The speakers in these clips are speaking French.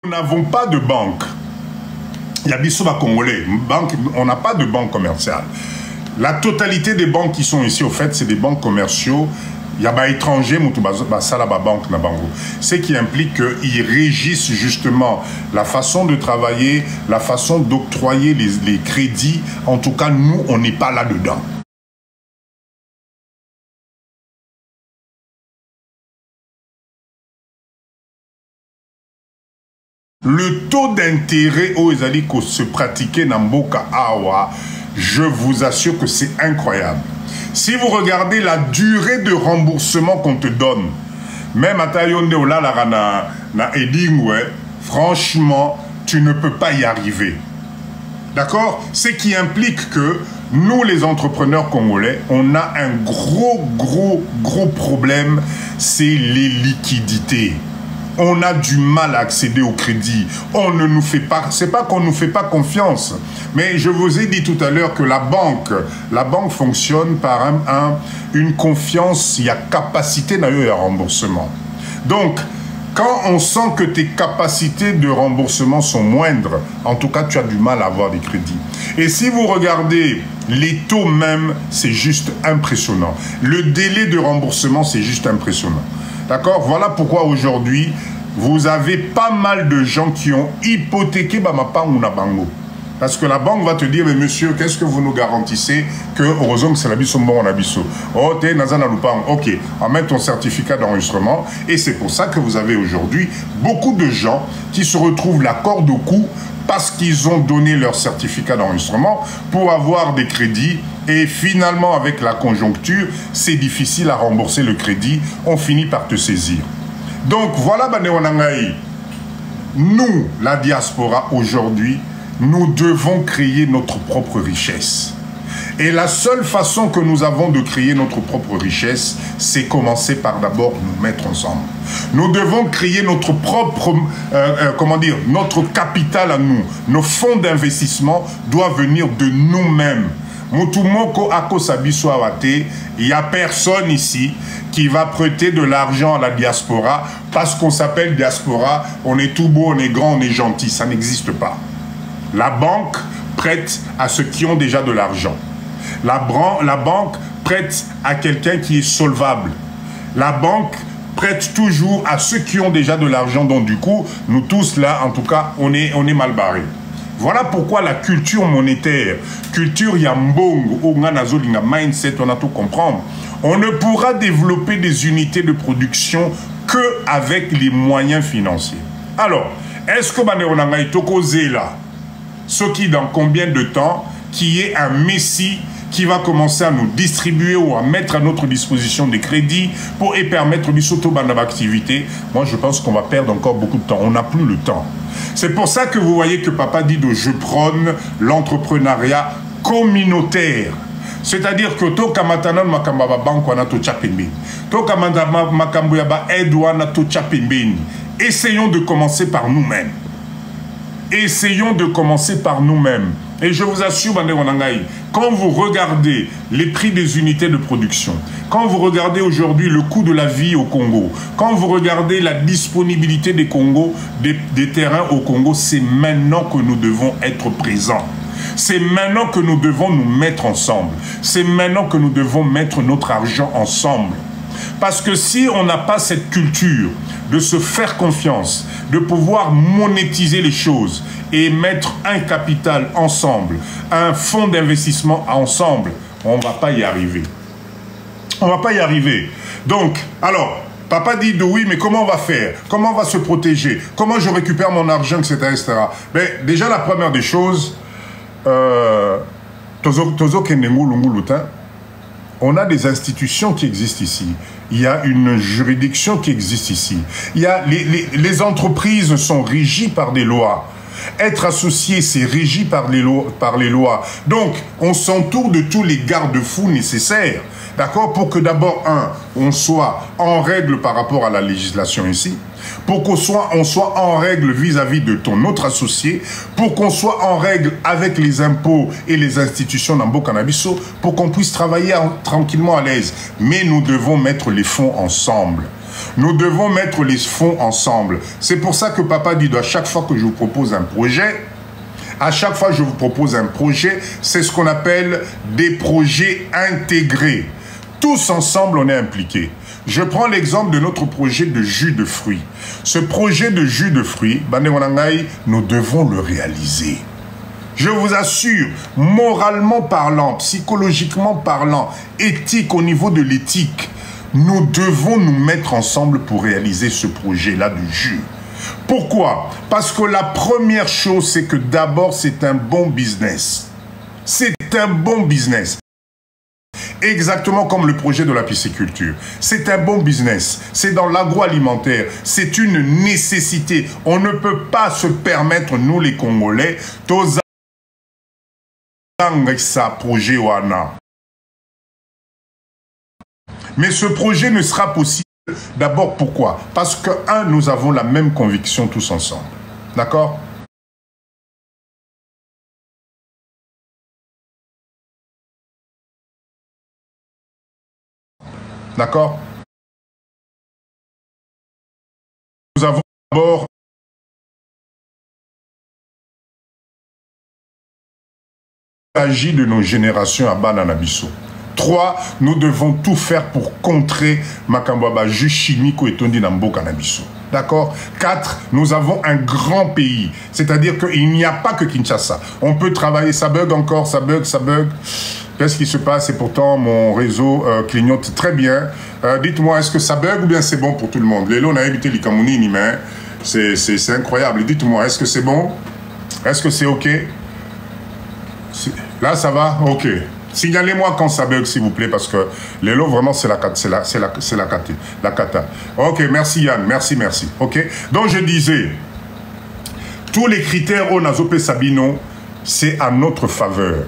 Nous n'avons pas de banque. Il y a Bissoba Congolais. On n'a pas de banque commerciale. La totalité des banques qui sont ici, au fait, c'est des banques commerciaux. Il y a des étrangers, ce qui implique qu'ils régissent justement la façon de travailler, la façon d'octroyer les crédits. En tout cas, nous, on n'est pas là-dedans. Le taux d'intérêt aux Ezaliko se pratiquait dans Mboka Awa, je vous assure que c'est incroyable. Si vous regardez la durée de remboursement qu'on te donne, même à Tayonde ou là, na Edingwe, franchement, tu ne peux pas y arriver. D'accord? Ce qui implique que nous, les entrepreneurs congolais, on a un gros problème, c'est les liquidités. On a du mal à accéder au crédit. On ne nous fait pas, c'est pas qu'on ne nous fait pas confiance, mais je vous ai dit tout à l'heure que la banque fonctionne par une confiance, il y a capacité dans le remboursement. Donc, quand on sent que tes capacités de remboursement sont moindres, en tout cas, tu as du mal à avoir des crédits. Et si vous regardez les taux même, c'est juste impressionnant. Le délai de remboursement, c'est juste impressionnant. D'accord? Voilà pourquoi aujourd'hui, vous avez pas mal de gens qui ont hypothéqué Bamapa ou Nabango. Parce que la banque va te dire, mais monsieur, qu'est-ce que vous nous garantissez que, heureusement que c'est la biso bon, on a biso. Oh, t'es Nazana Lupang. Ok, on met ton certificat d'enregistrement. Et c'est pour ça que vous avez aujourd'hui beaucoup de gens qui se retrouvent la corde au cou parce qu'ils ont donné leur certificat d'enregistrement pour avoir des crédits. Et finalement, avec la conjoncture, c'est difficile à rembourser le crédit. On finit par te saisir. Donc, voilà, Banéwanangaï. Nous, la diaspora, aujourd'hui, nous devons créer notre propre richesse. Et la seule façon que nous avons de créer notre propre richesse, c'est commencer par d'abord nous mettre ensemble. Nous devons créer notre propre, notre capital à nous. Nos fonds d'investissement doivent venir de nous-mêmes. Mutumoko Akosabiso Awate, il n'y a personne ici qui va prêter de l'argent à la diaspora parce qu'on s'appelle diaspora, on est tout beau, on est grand, on est gentil. Ça n'existe pas. La banque prête à ceux qui ont déjà de l'argent. La banque prête à quelqu'un qui est solvable. La banque prête toujours à ceux qui ont déjà de l'argent. Donc du coup, nous tous là, en tout cas, on est mal barrés. Voilà pourquoi la culture monétaire, culture yambongo, mindset, on a tout comprendre. On ne pourra développer des unités de production qu'avec les moyens financiers. Alors, est-ce que Banéonangaï Tokozé là, ce qui dans combien de temps, qui est un messie qui va commencer à nous distribuer ou à mettre à notre disposition des crédits pour et permettre l'activité, moi je pense qu'on va perdre encore beaucoup de temps. On n'a plus le temps. C'est pour ça que vous voyez que Papa dit de je prône l'entrepreneuriat communautaire. C'est-à-dire que to kamatana makambaba bank wana to chapembe. To kamanda makambo yaba edwana to chapembe. Essayons de commencer par nous-mêmes. Essayons de commencer par nous-mêmes. Et je vous assure, quand vous regardez les prix des unités de production, quand vous regardez aujourd'hui le coût de la vie au Congo, quand vous regardez la disponibilité des des terrains au Congo, c'est maintenant que nous devons être présents. C'est maintenant que nous devons nous mettre ensemble. C'est maintenant que nous devons mettre notre argent ensemble. Parce que si on n'a pas cette culture de se faire confiance, de pouvoir monétiser les choses et mettre un capital ensemble, un fonds d'investissement ensemble, on ne va pas y arriver. On ne va pas y arriver. Donc, alors, Papa dit de oui, mais comment on va faire? Comment on va se protéger? Comment je récupère mon argent, etc. etc. Mais déjà, la première des choses, on a des institutions qui existent ici. Il y a une juridiction qui existe ici. Il y a les entreprises sont régies par des lois. Être associé, c'est régi par les lois. Donc, on s'entoure de tous les garde-fous nécessaires. D'accord? Pour que d'abord, on soit en règle par rapport à la législation ici. Pour qu'on soit en règle vis-à-vis de ton autre associé. Pour qu'on soit en règle avec les impôts et les institutions d'Ambo Cannabiso. Pour qu'on puisse travailler tranquillement à l'aise. Mais nous devons mettre les fonds ensemble. Nous devons mettre les fonds ensemble. C'est pour ça que Papa Dido, à chaque fois que je vous propose un projet, c'est ce qu'on appelle des projets intégrés. Tous ensemble, on est impliqués. Je prends l'exemple de notre projet de jus de fruits. Ce projet de jus de fruits, nous devons le réaliser. Je vous assure, moralement parlant, psychologiquement parlant, éthique, au niveau de l'éthique, nous devons nous mettre ensemble pour réaliser ce projet-là du jus. Pourquoi? Parce que la première chose, c'est que d'abord, c'est un bon business. C'est un bon business. Exactement comme le projet de la pisciculture. C'est un bon business. C'est dans l'agroalimentaire. C'est une nécessité. On ne peut pas se permettre, nous les Congolais, projet wana. Mais ce projet ne sera possible d'abord pourquoi? Parce que, un, nous avons la même conviction tous ensemble. D'accord? D'accord? Nous avons d'abord agi de nos générations à Bananabiso. 3, nous devons tout faire pour contrer Makambaba jus chimique et tondi nambo cannabiso. D'accord? 4, nous avons un grand pays. C'est-à-dire qu'il n'y a pas que Kinshasa. On peut travailler, ça bug encore, ça bug. Qu'est-ce qui se passe? Et pourtant, mon réseau clignote très bien. Dites-moi, est-ce que ça bug ou bien c'est bon pour tout le monde? Lélo, on a évité les Camouni, mais c'est incroyable. Dites-moi, est-ce que c'est bon? Est-ce que c'est OK? Là, ça va? OK. Signalez-moi quand ça bug, s'il vous plaît, parce que Lélo, vraiment, c'est la cata. OK, merci Yann, merci. OK? Donc, je disais, tous les critères au Nazopé Sabino, c'est à notre faveur.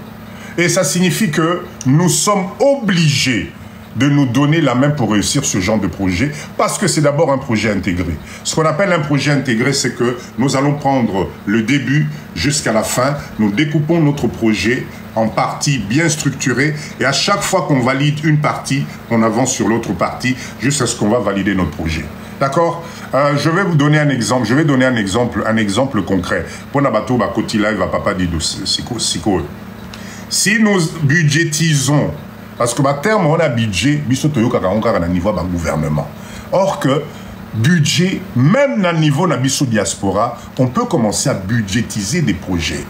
Et ça signifie que nous sommes obligés de nous donner la main pour réussir ce genre de projet, parce que c'est d'abord un projet intégré. Ce qu'on appelle un projet intégré, c'est que nous allons prendre le début jusqu'à la fin, nous découpons notre projet en parties bien structurées, et à chaque fois qu'on valide une partie, on avance sur l'autre partie, jusqu'à ce qu'on va valider notre projet. D'accord? Je vais vous donner un exemple. Je vais donner un exemple concret. Pour Nabato, Bakoti Live, à Papa Dido, Siko. Si nous budgétisons, parce que ma terme, on a budget, à niveau du gouvernement. Or que budget, même à niveau de diaspora, on peut commencer à budgétiser des projets.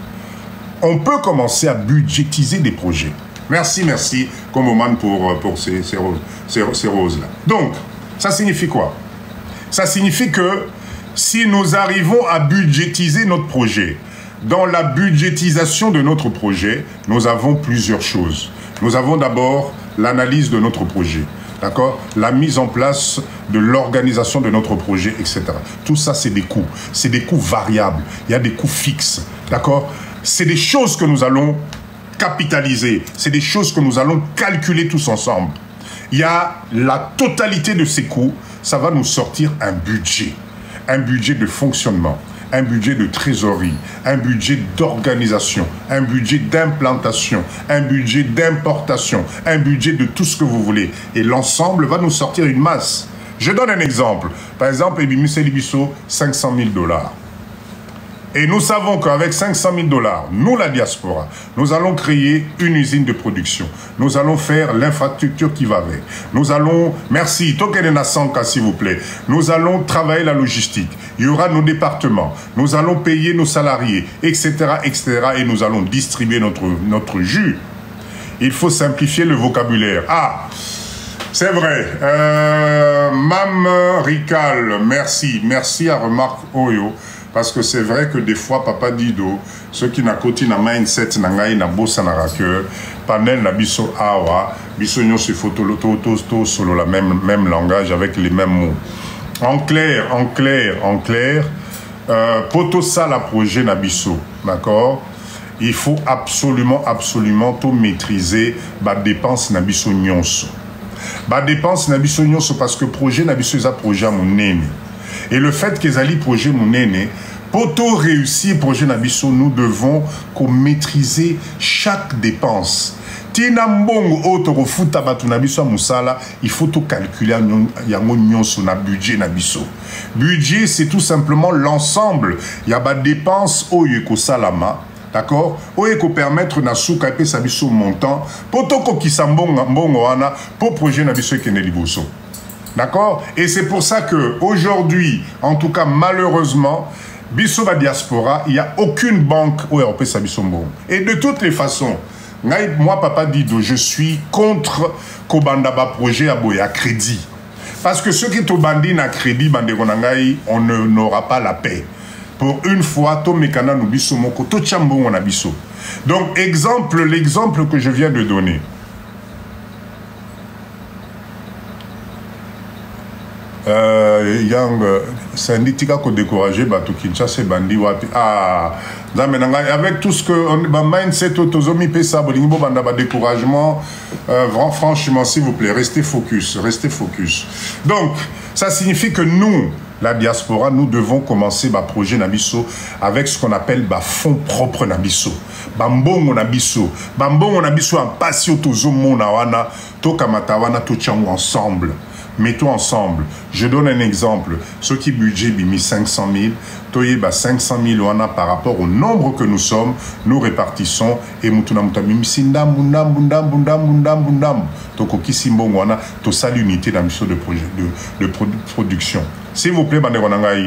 Merci, comme Oman pour ces roses-là. Donc, ça signifie quoi? Ça signifie que si nous arrivons à budgétiser notre projet, dans la budgétisation de notre projet, nous avons plusieurs choses. Nous avons d'abord l'analyse de notre projet, d'accord? La mise en place de l'organisation de notre projet, etc. Tout ça, c'est des coûts. C'est des coûts variables. Il y a des coûts fixes, d'accord? C'est des choses que nous allons capitaliser. C'est des choses que nous allons calculer tous ensemble. Il y a la totalité de ces coûts. Ça va nous sortir un budget de fonctionnement, un budget de trésorerie, un budget d'organisation, un budget d'implantation, un budget d'importation, un budget de tout ce que vous voulez. Et l'ensemble va nous sortir une masse. Je donne un exemple. Par exemple, Ebimus Elibiso, 500 000 $. Et nous savons qu'avec 500 000 $, nous, la diaspora, nous allons créer une usine de production. Nous allons faire l'infrastructure qui va avec. Nous allons, merci, Tokenena Sanka, s'il vous plaît. Nous allons travailler la logistique. Il y aura nos départements. Nous allons payer nos salariés, etc., etc. Et nous allons distribuer notre jus. Il faut simplifier le vocabulaire. Ah, c'est vrai. Mam Rical, merci à Remarque Oyo. Parce que c'est vrai que des fois, Papa Dido, ceux qui n'ont pas mindset, n'a bossa na raqueur, panel na biso awa, biso nyon se photo solo la même langage avec les mêmes mots. En clair, poto ça la projet na biso, d'accord? Il faut absolument tout maîtriser ba dépense na biso nyonso. Ba dépense na biso nyonso parce que projet na biso eza projet monene. Et le fait qu'ils allaient projet monene, pour tout réussir projet Nabiso, nous devons maîtriser chaque dépense. tina mbongo auto futa batu na biso musala, il faut tout calculer yango nyonso na budget na biso. Budget c'est tout simplement l'ensemble, il y a ba dépenses oyo ko salama. D'accord? Oyo ko permettre na souka pe sa biso montant pour to ko kisambonga mbongo wana pour projet na biso kene liboso. D'accord? Et c'est pour ça que aujourd'hui, en tout cas malheureusement, biso ba diaspora, il n'y a aucune banque où on peut sa biso mbongo. Et de toutes les façons, moi Papa Dido, je suis contre kobanda ba projet à boya crédit. Parce que ceux qui te bandent na crédit, on n'aura pas la paix. Pour une fois, to mekana no biso moko, to chambongo na biso. Donc l'exemple que je viens de donner. Yang syndicat ko décourager bato Kinshasa bandi wapi avec tout ce que ba mindset tozomi pesa bolingo banda ba découragement franchement s'il vous plaît restez focus. Donc ça signifie que nous la diaspora nous devons commencer ba projet nabiso avec ce qu'on appelle ba fonds propres nabiso bambongo nabiso en passion tozomona wana to kamata wana to tchango ensemble. Mettons ensemble. Je donne un exemple. Ceux qui budget bimi 500 000, toye ba 500 000 wana par rapport au nombre que nous sommes, nous répartissons et mutuna mutamimi sindam bundam. Toko kisimbongo wana to sali unité dans mission de projet de production. S'il vous plaît,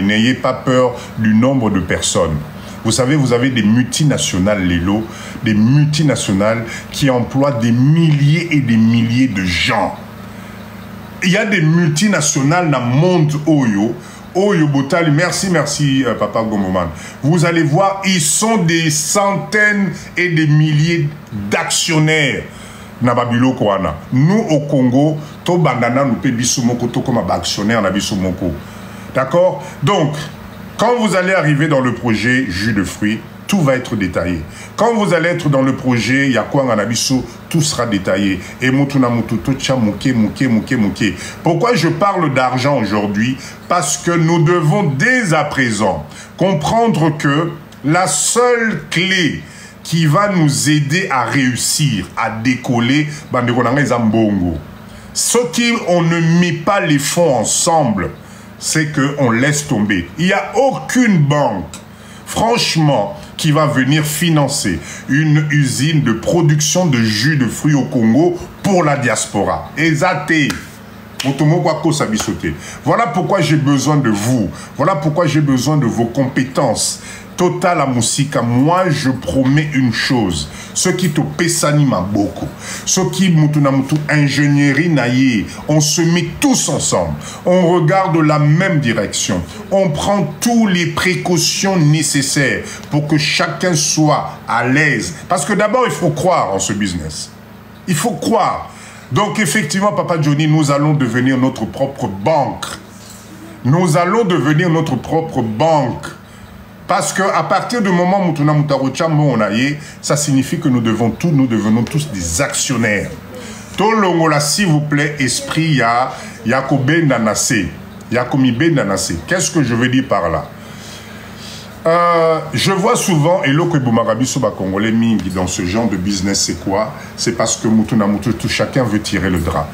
n'ayez pas peur du nombre de personnes. Vous savez, vous avez des multinationales, Lélo, des multinationales qui emploient des milliers et des milliers de gens. Il y a des multinationales dans le monde Oyo Botali, merci Papa Gomoman. Vous allez voir, ils sont des centaines et des milliers d'actionnaires. Nababilo Kouana. Nous au Congo, to bandana nous pe bisumoko to comme actionnaire na bisumoko. D'accord? Donc, quand vous allez arriver dans le projet jus de fruits, tout va être détaillé. Quand vous allez être dans le projet Yakwanga Nabiso, tout sera détaillé. Et Mutuna Mututo Tcha Mouké. Pourquoi je parle d'argent aujourd'hui? Parce que nous devons dès à présent comprendre que la seule clé qui va nous aider à réussir, à décoller, ce qui on ne met pas les fonds ensemble, c'est qu'on laisse tomber. Il n'y a aucune banque, franchement, qui va venir financer une usine de production de jus de fruits au Congo pour la diaspora. Exacté. Voilà pourquoi j'ai besoin de vous. Voilà pourquoi j'ai besoin de vos compétences. Total à Moussika, moi je promets une chose. Ceux qui te pessaniment beaucoup, ceux qui mutunamutu ingénierie naïe, on se met tous ensemble, on regarde la même direction, on prend toutes les précautions nécessaires pour que chacun soit à l'aise. Parce que d'abord il faut croire en ce business. Il faut croire. Donc effectivement, Papa Johnny, nous allons devenir notre propre banque. Nous allons devenir notre propre banque. Parce qu'à partir du moment où ça signifie que nous devenons tous des actionnaires. Tolongola, s'il vous plaît, esprit, qu'est-ce que je veux dire par là? Je vois souvent, et l'autre Congolais mingi dans ce genre de business, c'est quoi? C'est parce que tout chacun veut tirer le drap.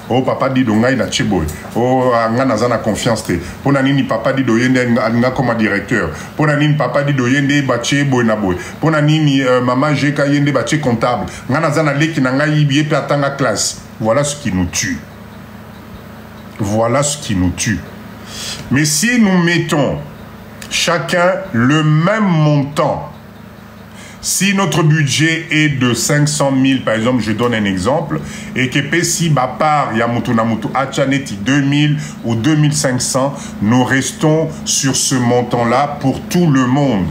Oh papa dit donc na cheboy. Oh ngana na confiance te. Pona nini papa dit do yende nga comme directeur. Pona nini papa dit do yende bache boy na boy. Pona nini maman jeka yende bache comptable. Ngana zana leki na ngai bié pe atanga classe. Voilà ce qui nous tue. Voilà ce qui nous tue. Mais si nous mettons chacun le même montant, si notre budget est de 500 000, par exemple, je donne un exemple, et que si ma part, Yamutunamutu Achaneti 2000 ou 2500, nous restons sur ce montant-là pour tout le monde.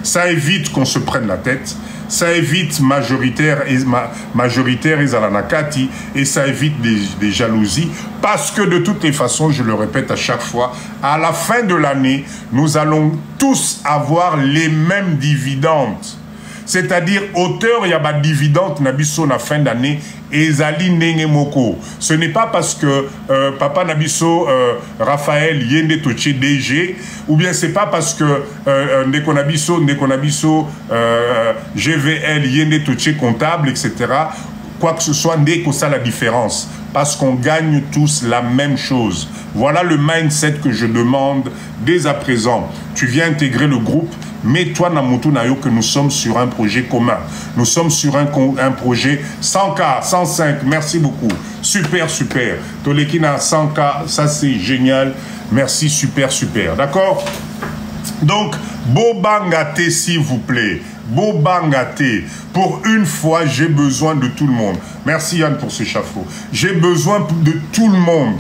Ça évite qu'on se prenne la tête, ça évite majoritaire et Zalanakati, et ça évite des jalousies, parce que de toutes les façons, je le répète à chaque fois, à la fin de l'année, nous allons tous avoir les mêmes dividendes. C'est-à-dire, auteur, il y a des dividendes Nabiso na fin d'année et Zali Nenge Moko. Ce n'est pas parce que Papa Nabiso Raphaël Yende Toche DG, ou bien c'est pas parce que Ndeko Nabiso GVL Yende Toche comptable, etc. quoi que ce soit, dès que ça la différence. Parce qu'on gagne tous la même chose. Voilà le mindset que je demande dès à présent. Tu viens intégrer le groupe, mets-toi dans Moutou Nayo que nous sommes sur un projet commun. Nous sommes sur un projet 100K, 105, merci beaucoup. Super, super. Tolekina 100K, ça c'est génial. Merci, super, super. D'accord? Donc, Bobangate, s'il vous plaît. Bobangate. Pour une fois, j'ai besoin de tout le monde. Merci Yann pour ce chapeau. J'ai besoin de tout le monde.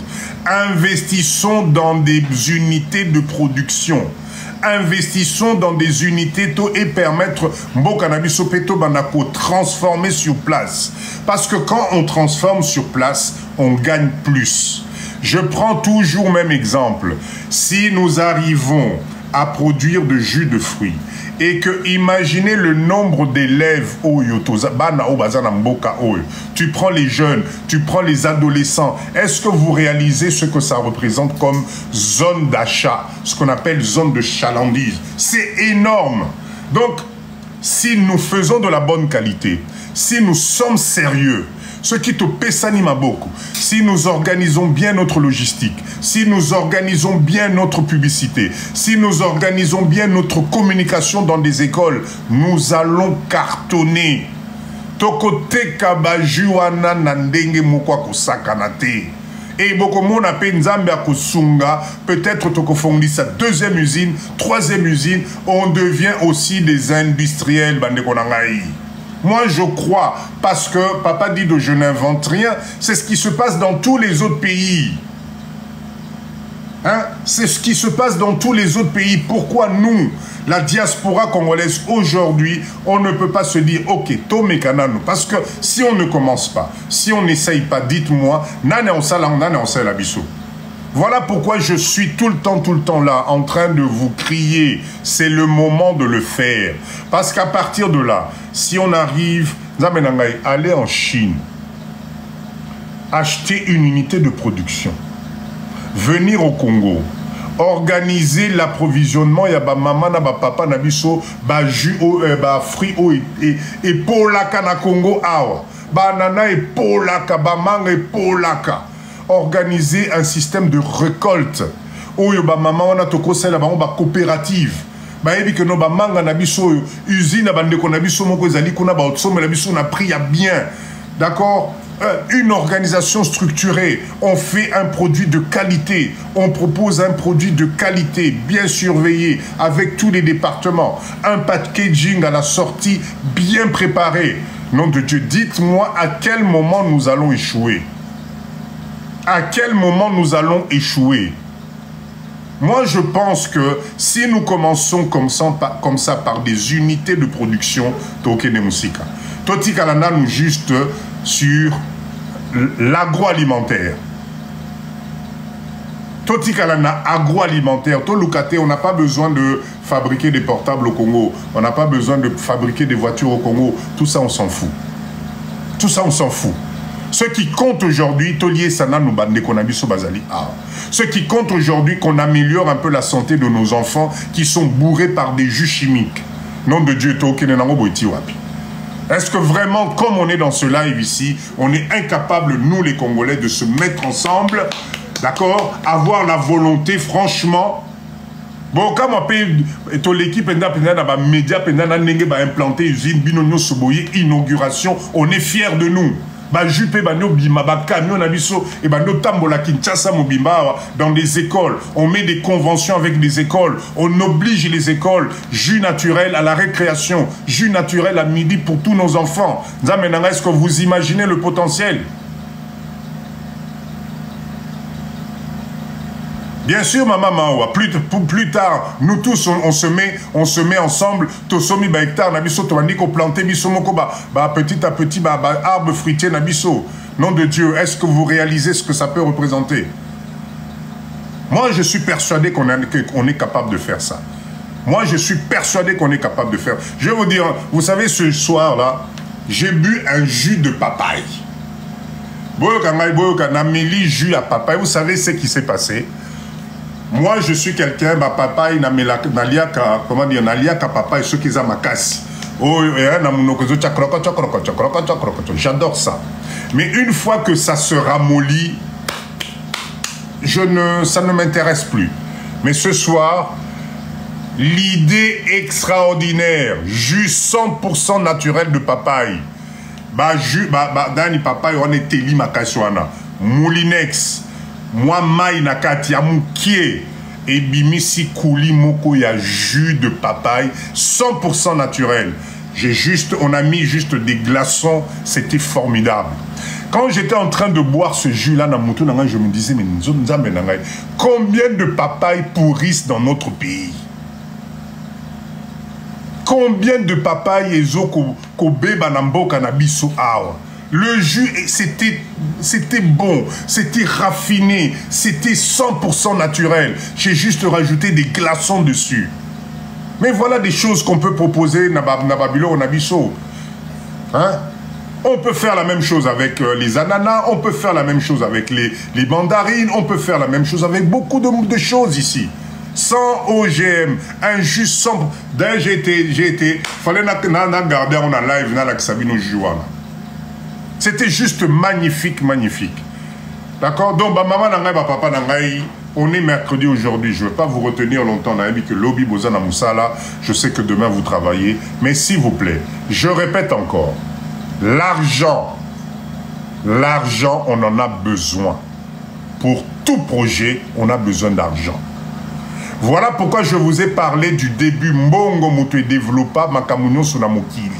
Investissons dans des unités de production. Investissons dans des unités et permettre Mbokanabiso Peto Banako transformer sur place. Parce que quand on transforme sur place, on gagne plus. Je prends toujours le même exemple. Si nous arrivons à produire de jus de fruits et que imaginez le nombre d'élèves tu prends les jeunes, tu prends les adolescents, est-ce que vous réalisez ce que ça représente comme zone d'achat, ce qu'on appelle zone de chalandise? C'est énorme. Donc si nous faisons de la bonne qualité, si nous sommes sérieux, ce qui te s'anime beaucoup, si nous organisons bien notre logistique, si nous organisons bien notre publicité, si nous organisons bien notre communication dans des écoles, nous allons cartonner. Tokote kabajuana nandenge mukwa kusakanate. Et beaucoup de monde appelle Nzambe Kusunga, peut-être tokofondi sa deuxième usine, troisième usine, on devient aussi des industriels bandekonangai. Moi, je crois, parce que papa dit que je n'invente rien, c'est ce qui se passe dans tous les autres pays. Hein? C'est ce qui se passe dans tous les autres pays. Pourquoi nous, la diaspora congolaise, aujourd'hui, on ne peut pas se dire, ok, Tomé Kanano. Parce que si on ne commence pas, si on n'essaye pas, dites-moi, nane on salang, nane on sait la bissou. Voilà pourquoi je suis tout le temps là, en train de vous crier. C'est le moment de le faire. Parce qu'à partir de là, si on arrive, aller en Chine, acheter une unité de production, venir au Congo, organiser l'approvisionnement, il y a ba maman, ba papa, na biso, ba jus, ba fruits et polaka na Congo, awa. Ba nana et polaka, ba manga et polaka. Organiser un système de récolte. Où ba maman on a toko sela ba coopérative. Ba ebi que no ba manga na biso usine ba ndeko na biso moko ezali kuna ba otso na biso na prix ya bien. D'accord? Une organisation structurée. On fait un produit de qualité. On propose un produit de qualité, bien surveillé, avec tous les départements. Un packaging à la sortie bien préparé. Nom de Dieu, dites-moi à quel moment nous allons échouer. À quel moment nous allons échouer? Moi, je pense que si nous commençons comme ça par des unités de production, Tokene Musika. Totikalana nous juste sur l'agroalimentaire. Totikalana agroalimentaire. Tolukate, on n'a pas besoin de fabriquer des portables au Congo. On n'a pas besoin de fabriquer des voitures au Congo. Tout ça, on s'en fout. Tout ça, on s'en fout. Ce qui compte aujourd'hui, ce qui compte aujourd'hui, qu'on améliore un peu la santé de nos enfants qui sont bourrés par des jus chimiques. Nom de Dieu, est-ce que vraiment, comme on est dans ce live ici, on est incapable, nous les Congolais, de se mettre ensemble, d'accord, avoir la volonté, franchement. Bon, comme on peut, l'équipe média implanter usine, inauguration, on est fiers de nous. Dans des écoles, on met des conventions avec des écoles, on oblige les écoles, jus naturel à la récréation, jus naturel à midi pour tous nos enfants. Est-ce que vous imaginez le potentiel? Bien sûr, maman, plus tard, nous tous, on se met ensemble. Tosomi ba hectare nabiso tobandi ko planter biso moko petit à petit arbre fruitier nabiso. Nom de Dieu, est-ce que vous réalisez ce que ça peut représenter? Moi, je suis persuadé qu'on est capable de faire ça. Moi, je suis persuadé qu'on est capable de faire. Je vais vous dire, vous savez, ce soir-là, j'ai bu un jus de papaye. Jus à papaye. Vous savez ce qui s'est passé? Moi, je suis quelqu'un, ma papa, comment dire, naliaka papa et ceux qui ont ma casse. J'adore ça. Mais une fois que ça se ramollit, ça ne m'intéresse plus. Mais ce soir, l'idée extraordinaire, jus 100% naturel de papaye. Dani papaye, on est teli makaswana. Moulinex, moi maï nakati, amoukie. Et bimisi kouli moko ya jus de papaye 100% naturel. On a mis juste des glaçons, c'était formidable. Quand j'étais en train de boire ce jus-là, je me disais, mais combien de papayes pourrissent dans notre pays? Combien de papayes ezo kobe banambo kanabiso awa? Le jus, c'était bon, c'était raffiné, c'était 100% naturel. J'ai juste rajouté des glaçons dessus. Mais voilà des choses qu'on peut proposer na Babylone, na biso. Hein? On peut faire la même chose avec les ananas, on peut faire la même chose avec les mandarines, on peut faire la même chose avec beaucoup de choses ici. Sans OGM, un jus sans... D'ailleurs, j'ai été... Fallait garder en live, na la Sabino Jouana. C'était juste magnifique, magnifique. D'accord? Donc, maman nangai, papa nangai, on est mercredi aujourd'hui. Je ne vais pas vous retenir longtemps. Que lobby bozana moussala. Je sais que demain vous travaillez. Mais s'il vous plaît, je répète encore. L'argent, on en a besoin. Pour tout projet, on a besoin d'argent. Voilà pourquoi je vous ai parlé du début Mbongo Moto et Développa Makamunyo Sunamokili.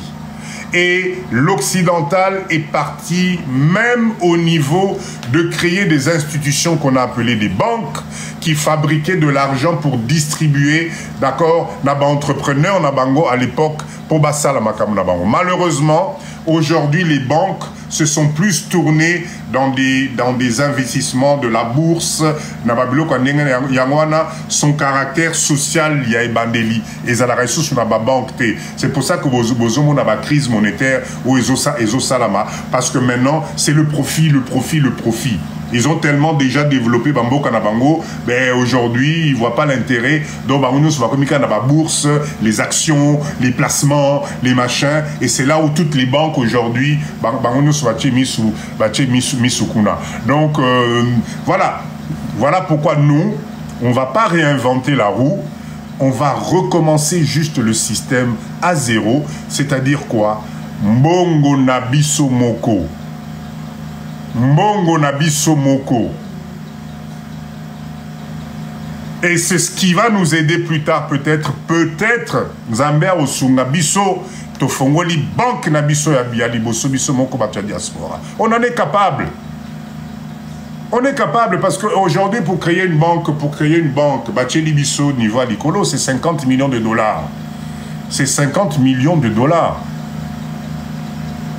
Et l'occidental est parti même au niveau de créer des institutions qu'on a appelées des banques qui fabriquaient de l'argent pour distribuer, d'accord, naba entrepreneurs, nabango à l'époque, pour Bassala Makamu Nabango. Malheureusement, aujourd'hui, les banques se sont plus tournées dans des investissements de la bourse. Son caractère social, il y a Ebandeli. Et ça la ressource sur la banque. C'est pour ça que vous avez une crise monétaire ou Salama. Parce que maintenant, c'est le profit, le profit, le profit. Ils ont tellement déjà développé Bambo Kanabango, ben aujourd'hui, ils ne voient pas l'intérêt. Donc, Bango va comme la bourse, les actions, les placements, les machins. Et c'est là où toutes les banques aujourd'hui, Bango va Misukuna. Donc, voilà. Voilà pourquoi nous, on ne va pas réinventer la roue. On va recommencer juste le système à zéro. C'est-à-dire quoi? Mbongo Nabiso Moko. Mbongo Nabiso Moko. Et c'est ce qui va nous aider plus tard, peut-être, Zambia Osunga Biso, Tofongoli Banque Nabiso Yabiali Boso Biso Moko Batia Diaspora. On en est capable. On est capable parce qu'aujourd'hui, pour créer une banque, Bacheli Biso, niveau Alikolo, c'est 50 millions de dollars. C'est 50 millions de dollars.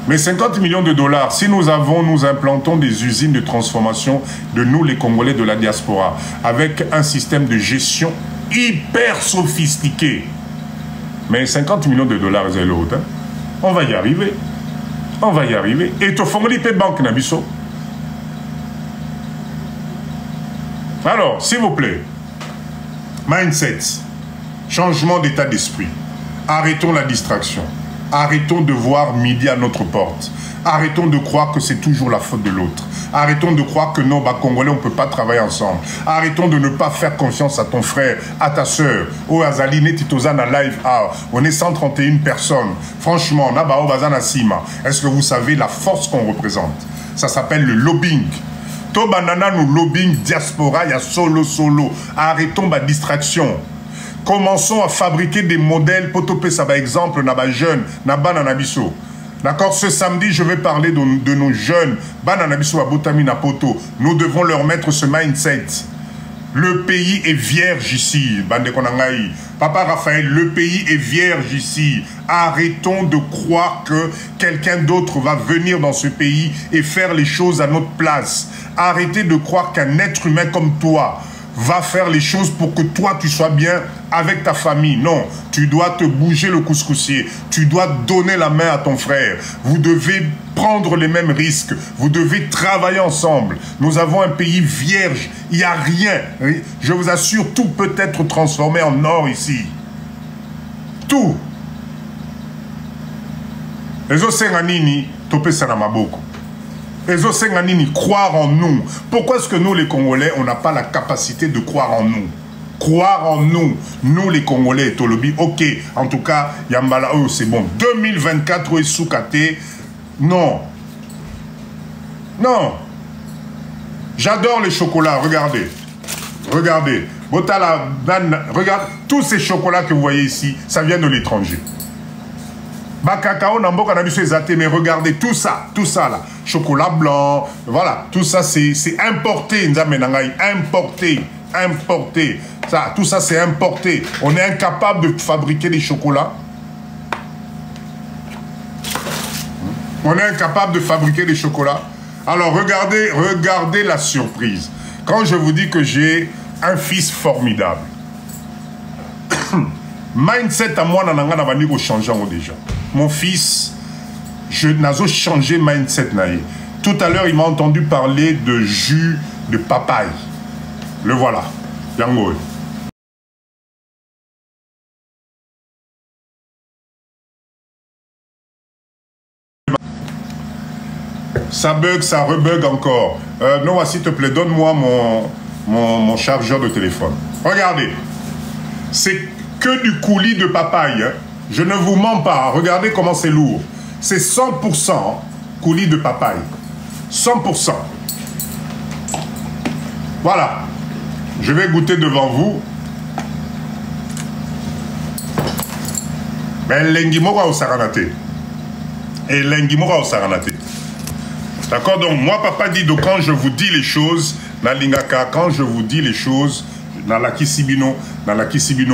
Mais 50 millions de dollars, si nous implantons des usines de transformation de nous, les Congolais de la diaspora, avec un système de gestion hyper sophistiqué. Mais 50 millions de dollars, c'est l'autre. Hein? On va y arriver. On va y arriver. Et tu fais banque, Nabiso. Alors, s'il vous plaît, mindset, changement d'état d'esprit. Arrêtons la distraction. Arrêtons de voir midi à notre porte. Arrêtons de croire que c'est toujours la faute de l'autre. Arrêtons de croire que non, Congolais, on ne peut pas travailler ensemble. Arrêtons de ne pas faire confiance à ton frère, à ta soeur. Oh, Azaline, Titozana Live. Ah, on est 131 personnes. Franchement, Nabao Bazana Sima. Est-ce que vous savez la force qu'on représente? Ça s'appelle le lobbying. To banana nous lobbying diaspora, il y a solo. Arrêtons la distraction. Commençons à fabriquer des modèles. Potopé, ça va exemple, naba jeune, naba nanabiso. D'accord, ce samedi, je vais parler de nos jeunes. Bananabiso à Botami Napoto. Nous devons leur mettre ce mindset. Le pays est vierge ici. Bande Konangaï. Papa Raphaël, le pays est vierge ici. Arrêtons de croire que quelqu'un d'autre va venir dans ce pays et faire les choses à notre place. Arrêtez de croire qu'un être humain comme toi va faire les choses pour que toi, tu sois bien avec ta famille. Non, tu dois te bouger le couscoussier. Tu dois donner la main à ton frère. Vous devez prendre les mêmes risques. Vous devez travailler ensemble. Nous avons un pays vierge. Il n'y a rien. Je vous assure, tout peut être transformé en or ici. Tout. Ezo senganini, topé sanamaboko. Ezo senganini, croire en nous. Pourquoi est-ce que nous, les Congolais, on n'a pas la capacité de croire en nous? Croire en nous, nous les Congolais, Tolobi, ok, en tout cas, Yambala, oh, c'est bon. 2024, oui, Soukate, non. Non. J'adore les chocolats, regardez. Regardez. Botala, regarde, tous ces chocolats que vous voyez ici, ça vient de l'étranger. Bakakao, Nambo, Cannabis, mais regardez tout ça là. Chocolat blanc, voilà, tout ça c'est importé, importé. Ça, tout ça c'est importé. On est incapable de fabriquer des chocolats. On est incapable de fabriquer des chocolats. Alors regardez la surprise. Quand je vous dis que j'ai un fils formidable, mindset à moi, n'a pas changé déjà. Mon fils, je n'ai changé mindset. Tout à l'heure, il m'a entendu parler de jus de papaye. Le voilà. Yango. Ça bug, ça rebug encore. Noah, s'il te plaît, donne-moi mon chargeur de téléphone. Regardez. C'est que du coulis de papaye. Hein. Je ne vous mens pas. Regardez comment c'est lourd. C'est 100% coulis de papaye. 100%. Voilà. Je vais goûter devant vous. Mais l'engimora au saranate. Et l'engimora au saranate. D'accord? Donc, moi, papa dit, donc, quand je vous dis les choses, na lingaka, quand je vous dis les choses, dans la kisibino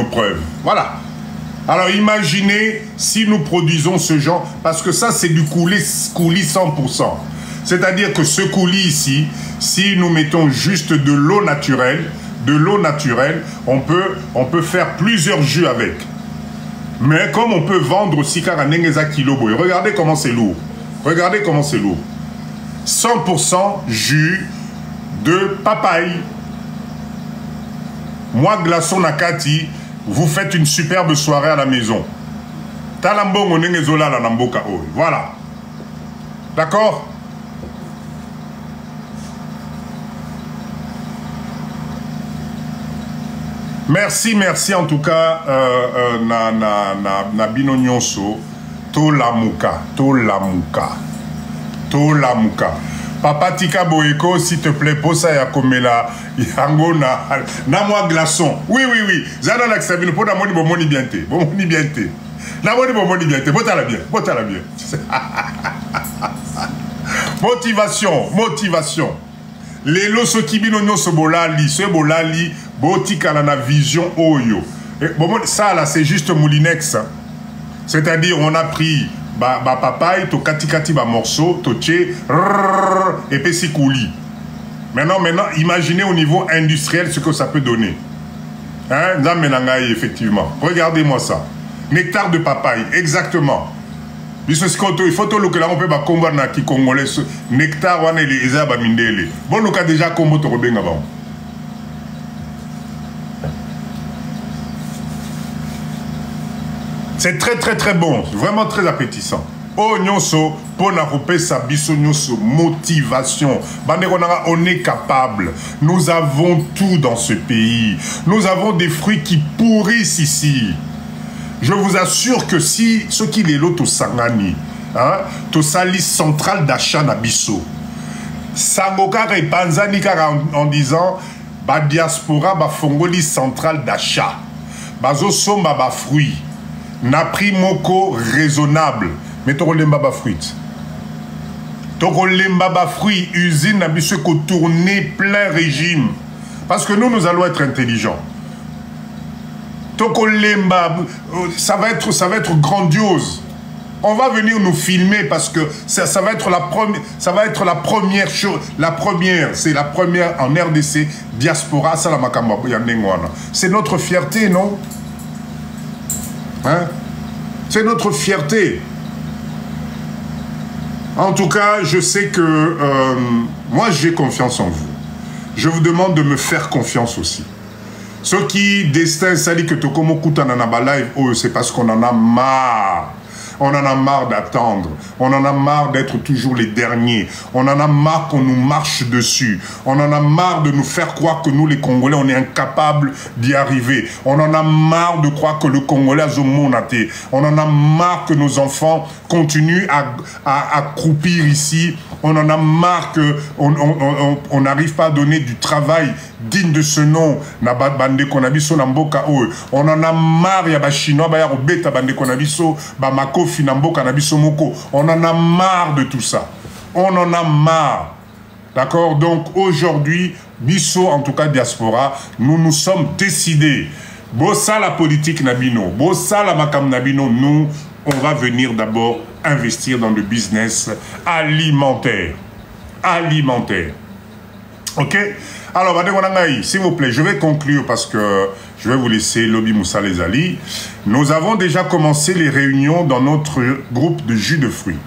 preuve. Voilà. Alors, imaginez si nous produisons ce genre, parce que ça, c'est du coulis 100%. C'est-à-dire que ce coulis ici, si nous mettons juste de l'eau naturelle, on peut faire plusieurs jus avec. Mais comme on peut vendre aussi karanengeza kilobo, regardez comment c'est lourd. Regardez comment c'est lourd. 100% jus de papaye. Moi, glaçon nakati, vous faites une superbe soirée à la maison. Talambongo nengezola la namboka oi. Voilà. D'accord? Merci en tout cas na bino nyonso to lamuka. Papa Tika Boeko, s'il te plaît, posa ya komela yango na moi glaçon. Oui. Zana la sabino po na moni bomoni bienté. Bomoni bienté. Na moni bomoni bienté. Botala bien. Motivation. Lelo sokibino nyoso bolali, botika na vision oyo. Bon, ça là c'est juste moulinex. C'est-à-dire on a pris papaye, to kati morceau, to tché, et puis c'est coulis. Maintenant, imaginez au niveau industriel ce que ça peut donner. Hein, effectivement. Regardez-moi ça. Nectar de papaye, exactement. Il faut que là on peut combattre qui congolais nectar wana les aba mindele. Bon nous a déjà combo to rebenga ba. C'est très bon, vraiment très appétissant. Oh nyonso pona kopesa biso nyonso motivation. Bandekonanga on est capable. Nous avons tout dans ce pays. Nous avons des fruits qui pourrissent ici. Je vous assure que si ce qui est l'autre sangani, hein, to sali centrale d'achat nabiso, sangoka repanzani en disant ba diaspora ba fongoli centrale d'achat, bazo somba ba fruits, na prix moko raisonnable, mais to lemba ba fruits. To lemba ba fruits, usine nabiso ko tourner plein régime, parce que nous allons être intelligents. Ça va être grandiose. On va venir nous filmer parce que ça va être la première chose. C'est la première en RDC diaspora. C'est notre fierté, non? Hein? C'est notre fierté. En tout cas, je sais que moi j'ai confiance en vous. Je vous demande de me faire confiance aussi. Ceux qui destin sali que Tokomo Koutanana live, oh, c'est parce qu'on en a marre. On en a marre d'attendre. On en a marre d'être toujours les derniers. On en a marre qu'on nous marche dessus. On en a marre de nous faire croire que nous, les Congolais, on est incapables d'y arriver. On en a marre de croire que le Congolais a zomonaté. On en a marre que nos enfants continuent à croupir ici. On en a marre qu'on n'arrive pas à donner du travail digne de ce nom. On en a marre, il y a des Chinois, on en a marre de tout ça. On en a marre. D'accord? Donc aujourd'hui, Bisso, en tout cas diaspora, nous nous sommes décidés. Bossa la politique Nabino, Bossa la Makam Nabino, nous, on va venir d'abord investir dans le business alimentaire. Alimentaire. Ok? Alors, s'il vous plaît, je vais conclure parce que je vais vous laisser Lobby Moussa Les Ali. Nous avons déjà commencé les réunions dans notre groupe de jus de fruits.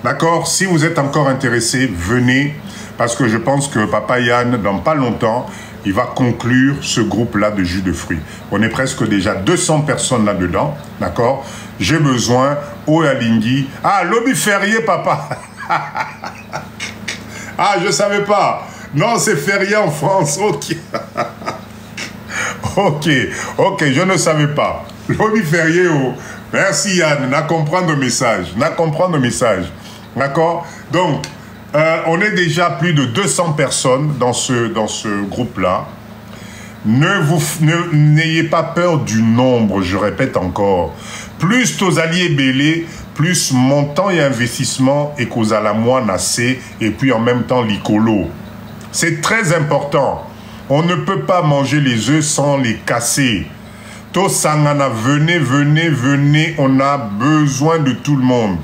D'accord? Si vous êtes encore intéressé, venez parce que je pense que Papa Yann, dans pas longtemps, il va conclure ce groupe-là de jus de fruits. On est presque déjà 200 personnes là-dedans. D'accord? J'ai besoin, Oyalingi. Ah, Lobby férié, papa. Ah, je ne savais pas. Non, c'est férié en France. Ok. Ok, je ne savais pas. Lobby férié. Oh. Merci Yann. N'a comprendre le message. N'a comprendre le message. D'accord? Donc, on est déjà plus de 200 personnes dans ce groupe-là. N'ayez pas peur du nombre, je répète encore. Plus tos alliés belés, plus montant et investissement et qu'aux alamois nassé et puis en même temps l'icolo. C'est très important. On ne peut pas manger les œufs sans les casser. Tos sangana, venez, on a besoin de tout le monde.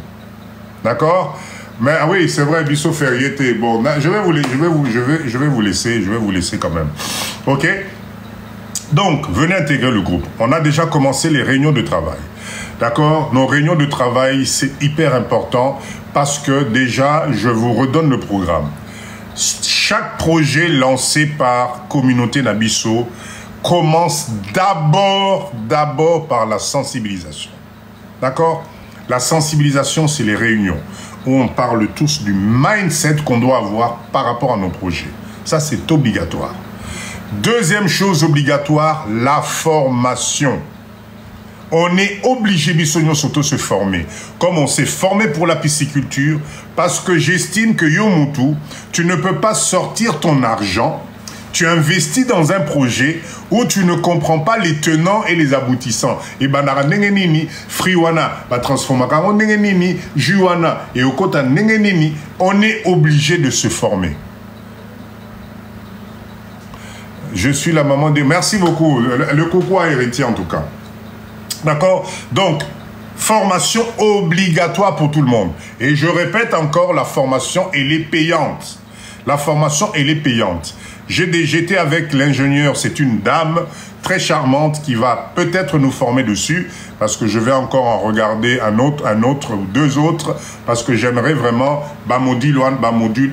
D'accord? Mais ah oui, c'est vrai, Bisso Ferriété. Bon, je vais vous laisser quand même. Ok? Donc, venez intégrer le groupe. On a déjà commencé les réunions de travail. D'accord? Nos réunions de travail, c'est hyper important parce que déjà, je vous redonne le programme. Chaque projet lancé par Communauté Nabisso commence d'abord par la sensibilisation. D'accord? La sensibilisation, c'est les réunions où on parle tous du mindset qu'on doit avoir par rapport à nos projets. Ça, c'est obligatoire. Deuxième chose obligatoire, la formation. On est obligé, Bissogno Soto, se former. Comme on s'est formé pour la pisciculture, parce que j'estime que Yomutu, tu ne peux pas sortir ton argent, tu investis dans un projet où tu ne comprends pas les tenants et les aboutissants. Et banara nengenini, friwana, ba transformaka nengenini, juana et okota nengenini, on est obligé de se former. Je suis la maman de... Merci beaucoup. Le coucou à héritier en tout cas. D'accord? Donc, formation obligatoire pour tout le monde. Et je répète encore, la formation, elle est payante. La formation, elle est payante. J'étais avec l'ingénieur, c'est une dame très charmante qui va peut-être nous former dessus, parce que je vais encore en regarder un autre ou deux autres, parce que j'aimerais vraiment, module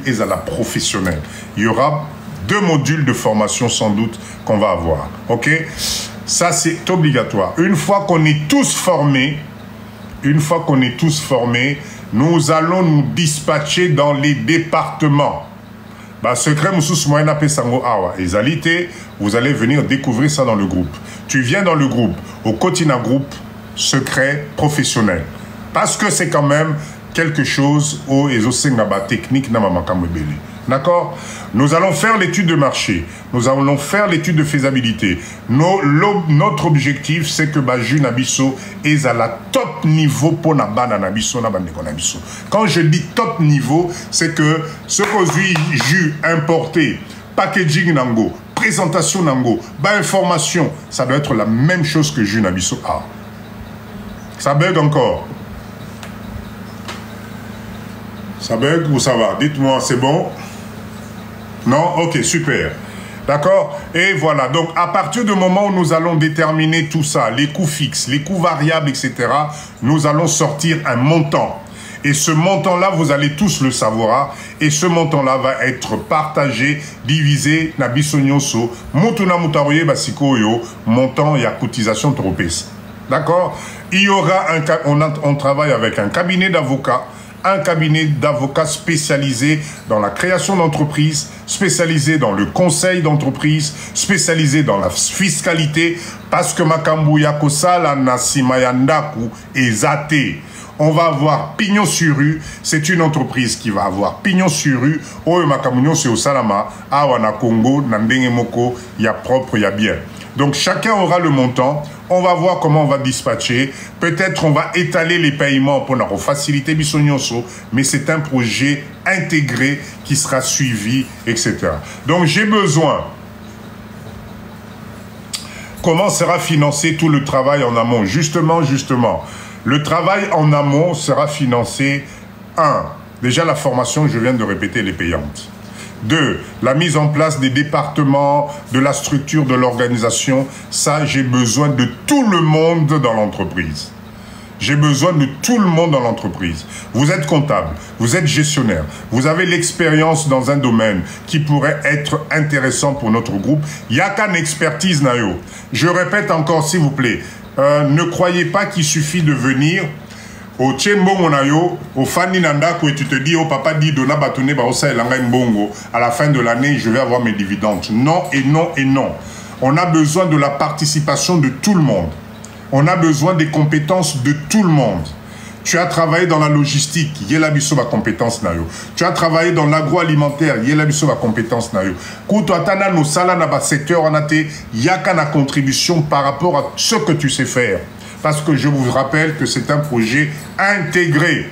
et à la professionnelle. Il y aura 2 modules de formation sans doute qu'on va avoir. Ok? Ça, c'est obligatoire. Une fois qu'on est tous formés, nous allons nous dispatcher dans les départements. Secret Moussous Moyena Pesango Awa. Ezalité, vous allez venir découvrir ça dans le groupe. Tu viens dans le groupe, au Cotina Group, secret professionnel. Parce que c'est quand même quelque chose au Ezosengaba technique Namamakamebele. D'accord? Nous allons faire l'étude de marché. Nous allons faire l'étude de faisabilité. Notre objectif, c'est que Jus Nabisso est à la top niveau pour Nabana Nabisso, Nabandeko Nabisso. Quand je dis top niveau, c'est que ce qu'aujourd'hui jus importé, packaging nango, présentation nango, information, ça doit être la même chose que Jus Nabisso a. Ça bug encore? Ça bug ou ça va? Dites-moi, c'est bon? Non? Ok, super. D'accord? Et voilà. Donc, à partir du moment où nous allons déterminer tout ça, les coûts fixes, les coûts variables, etc., nous allons sortir un montant. Et ce montant-là, vous allez tous le savoir. Et ce montant-là va être partagé, divisé, nabiso nyoso, mutuna mutaroye basiko yo, montant et à cotisation tropes. D'accord? Il y aura on travaille avec un cabinet d'avocats, spécialisé dans la création d'entreprises, spécialisé dans le conseil d'entreprise, spécialisé dans la fiscalité, parce que makambu ya kosala na sima ya ndaku ezate. On va avoir pignon sur rue. C'est une entreprise qui va avoir pignon sur rue. Oyo makamunyo c'est au Salama, awa na Congo, na ndenge moko, ya propre, ya bien. Donc chacun aura le montant. On va voir comment on va dispatcher. Peut-être on va étaler les paiements pour nous faciliter bisognoso, mais c'est un projet intégré qui sera suivi, etc. Donc j'ai besoin. Comment sera financé tout le travail en amont? Justement. Le travail en amont sera financé, 1. Déjà la formation, je viens de répéter, elle est payante. 2. La mise en place des départements, de la structure de l'organisation. Ça, j'ai besoin de tout le monde dans l'entreprise. J'ai besoin de tout le monde dans l'entreprise. Vous êtes comptable, vous êtes gestionnaire, vous avez l'expérience dans un domaine qui pourrait être intéressant pour notre groupe. Il n'y a qu'une expertise, Nayo. Je répète encore, s'il vous plaît, ne croyez pas qu'il suffit de venir au Tchembo Monayo, au Fanny Nandako, et tu te dis, oh papa dit, Dona Batone, Baosa et Langa Mbongo, à la fin de l'année, je vais avoir mes dividendes. Non et non et non. On a besoin de la participation de tout le monde. On a besoin des compétences de tout le monde. Tu as travaillé dans la logistique, Yelabiso va compétence nayo. Tu as travaillé dans l'agroalimentaire, Yelabiso va compétence nayo. Kuto atana no sala na ba secteur anate, yaka na contribution par rapport à ce que tu sais faire. Parce que je vous rappelle que c'est un projet intégré.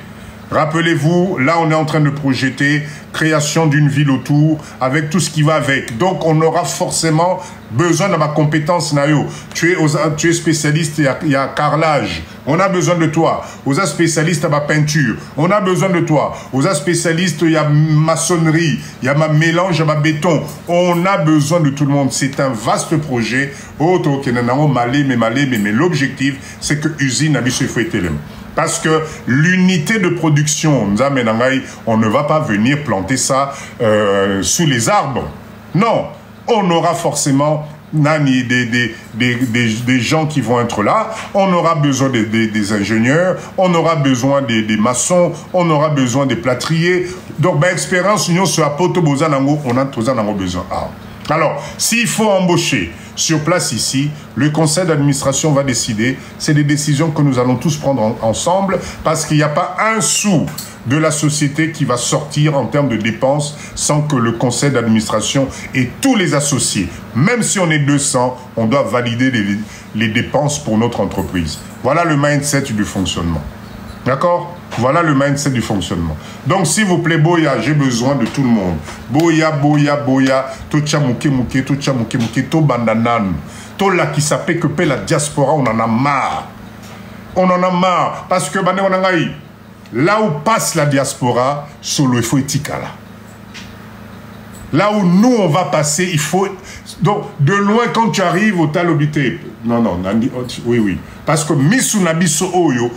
Rappelez-vous, là on est en train de projeter création d'une ville autour avec tout ce qui va avec. Donc on aura forcément besoin de ma compétence Nayo. Tu es spécialiste, il y a carrelage. On a besoin de toi. Aux spécialistes à ma peinture. On a besoin de toi. Aux spécialistes, il y a maçonnerie, il y a ma mélange à ma béton. On a besoin de tout le monde. C'est un vaste projet. Mais l'objectif, c'est que l'usine a été parce que l'unité de production, on ne va pas venir planter ça sous les arbres. Non, on aura forcément des gens qui vont être là. On aura besoin des ingénieurs, on aura besoin des maçons, on aura besoin des plâtriers. Donc, expérience, on a besoin. Alors, s'il faut embaucher sur place ici, le conseil d'administration va décider. C'est des décisions que nous allons tous prendre ensemble parce qu'il n'y a pas un sou de la société qui va sortir en termes de dépenses sans que le conseil d'administration et tous les associés, même si on est 200, on doit valider les dépenses pour notre entreprise. Voilà le mindset du fonctionnement. D'accord? Voilà le mindset du fonctionnement. Donc, s'il vous plaît, Boya, j'ai besoin de tout le monde. Boya, Tocha Mouke, To Bandanan, To la qui s'appelle que la diaspora, on en a marre. On en a marre. Parce que, là où passe la diaspora, solo il faut etikala. Là où nous, on va passer, il faut... Donc, de loin, quand tu arrives au talobité, non, oui. Parce que misu nabiso oyo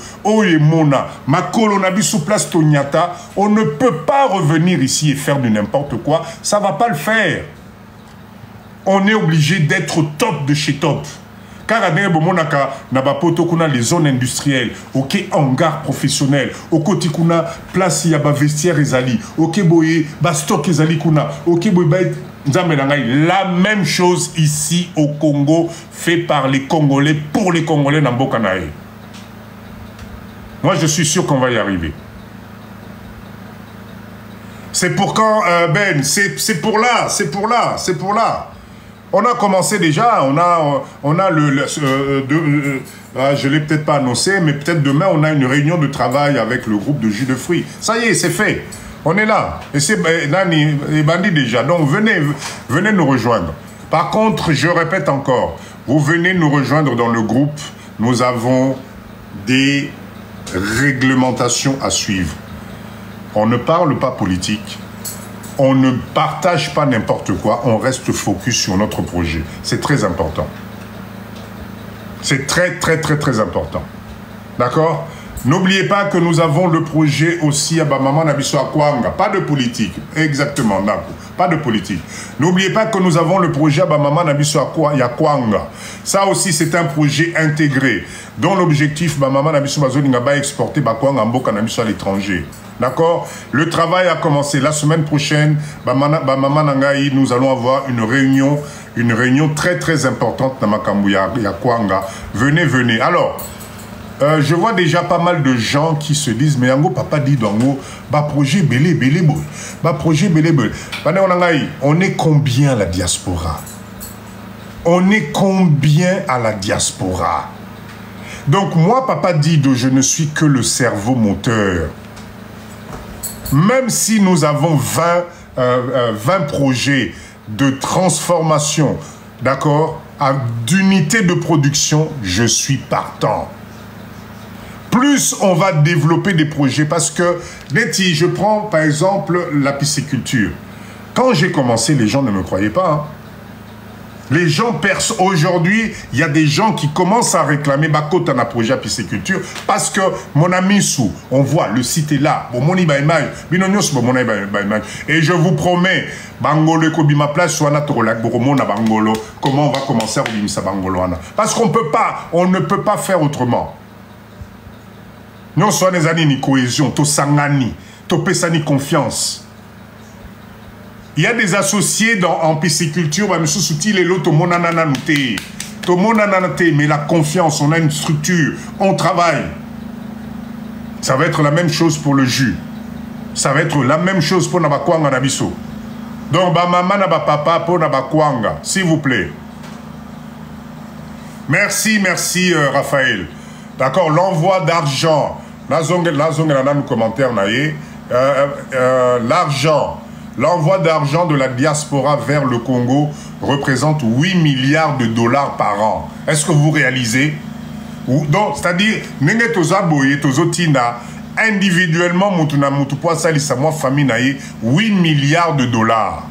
mona, makolo nabiso place tonyata, on ne peut pas revenir ici et faire de n'importe quoi. Ça ne va pas le faire. On est obligé d'être top de chez top. Car les zones industrielles, ok, hangar professionnel, ok, kuna place yaba vestiaire ezali, ok, boye, stock ezali kuna, ok, boye, la même chose ici au Congo, fait par les Congolais, pour les Congolais dans Bokanae. Moi, je suis sûr qu'on va y arriver. C'est pour quand, Ben? C'est pour là. On a commencé déjà, on a je ne l'ai peut-être pas annoncé, mais peut-être demain, on a une réunion de travail avec le groupe de jus de fruits. Ça y est, c'est fait. On est là. Et c'est les bandits déjà. Donc, venez nous rejoindre. Par contre, je répète encore, vous venez nous rejoindre dans le groupe. Nous avons des réglementations à suivre. On ne parle pas politique. On ne partage pas n'importe quoi, on reste focus sur notre projet. C'est très important. C'est très important. D'accord? N'oubliez pas que nous avons le projet aussi à Maman Nabiso à Kwanga. Pas de politique. Exactement, d'accord. Pas de politique. N'oubliez pas que nous avons le projet à Maman Nabiso à Kwanga. Ça aussi, c'est un projet intégré, dont l'objectif, Maman Nabiso Bazoni n'a pas exporté Kwanga Mboka Nabiso à l'étranger. D'accord? Le travail a commencé la semaine prochaine. Maman Nangaï, nous allons avoir une réunion très très importante dans Makambu ya Kwanga. Venez, venez. Alors, je vois déjà pas mal de gens qui se disent, mais Yango papa dit dans projet belé bol. Projet belé bol. On est combien à la diaspora? On est combien à la diaspora? Donc moi, papa Dido, je ne suis que le cerveau moteur. Même si nous avons 20 projets de transformation, d'accord, d'unité de production, je suis partant. Plus on va développer des projets, parce que, Nettie, je prends par exemple la pisciculture. Quand j'ai commencé, les gens ne me croyaient pas. Hein. Les gens percent. Aujourd'hui, il y a des gens qui commencent à réclamer Bakota na projet à pisciculture parce que mon ami Sou, on voit, le site est là. Et je vous promets, Bangolo Kobima Place, soit Natorolak, Boromona Bangolo, comment on va commencer à Obimisa Bangolo. Parce qu'on ne peut pas faire autrement. Nous sommes des années ni cohésion, to sangani, to pesani confiance. Il y a des associés en pisciculture, mais la confiance, on a une structure, on travaille. Ça va être la même chose pour le jus. Ça va être la même chose pour Nabakwanga Nabiso. Donc, maman papa pour Nabakwanga, s'il vous plaît. Merci, merci Raphaël. D'accord, l'envoi d'argent. L'argent. L'envoi d'argent de la diaspora vers le Congo représente 8 milliards de dollars par an. Est-ce que vous réalisez? Donc, c'est-à-dire, individuellement, 8 milliards de dollars.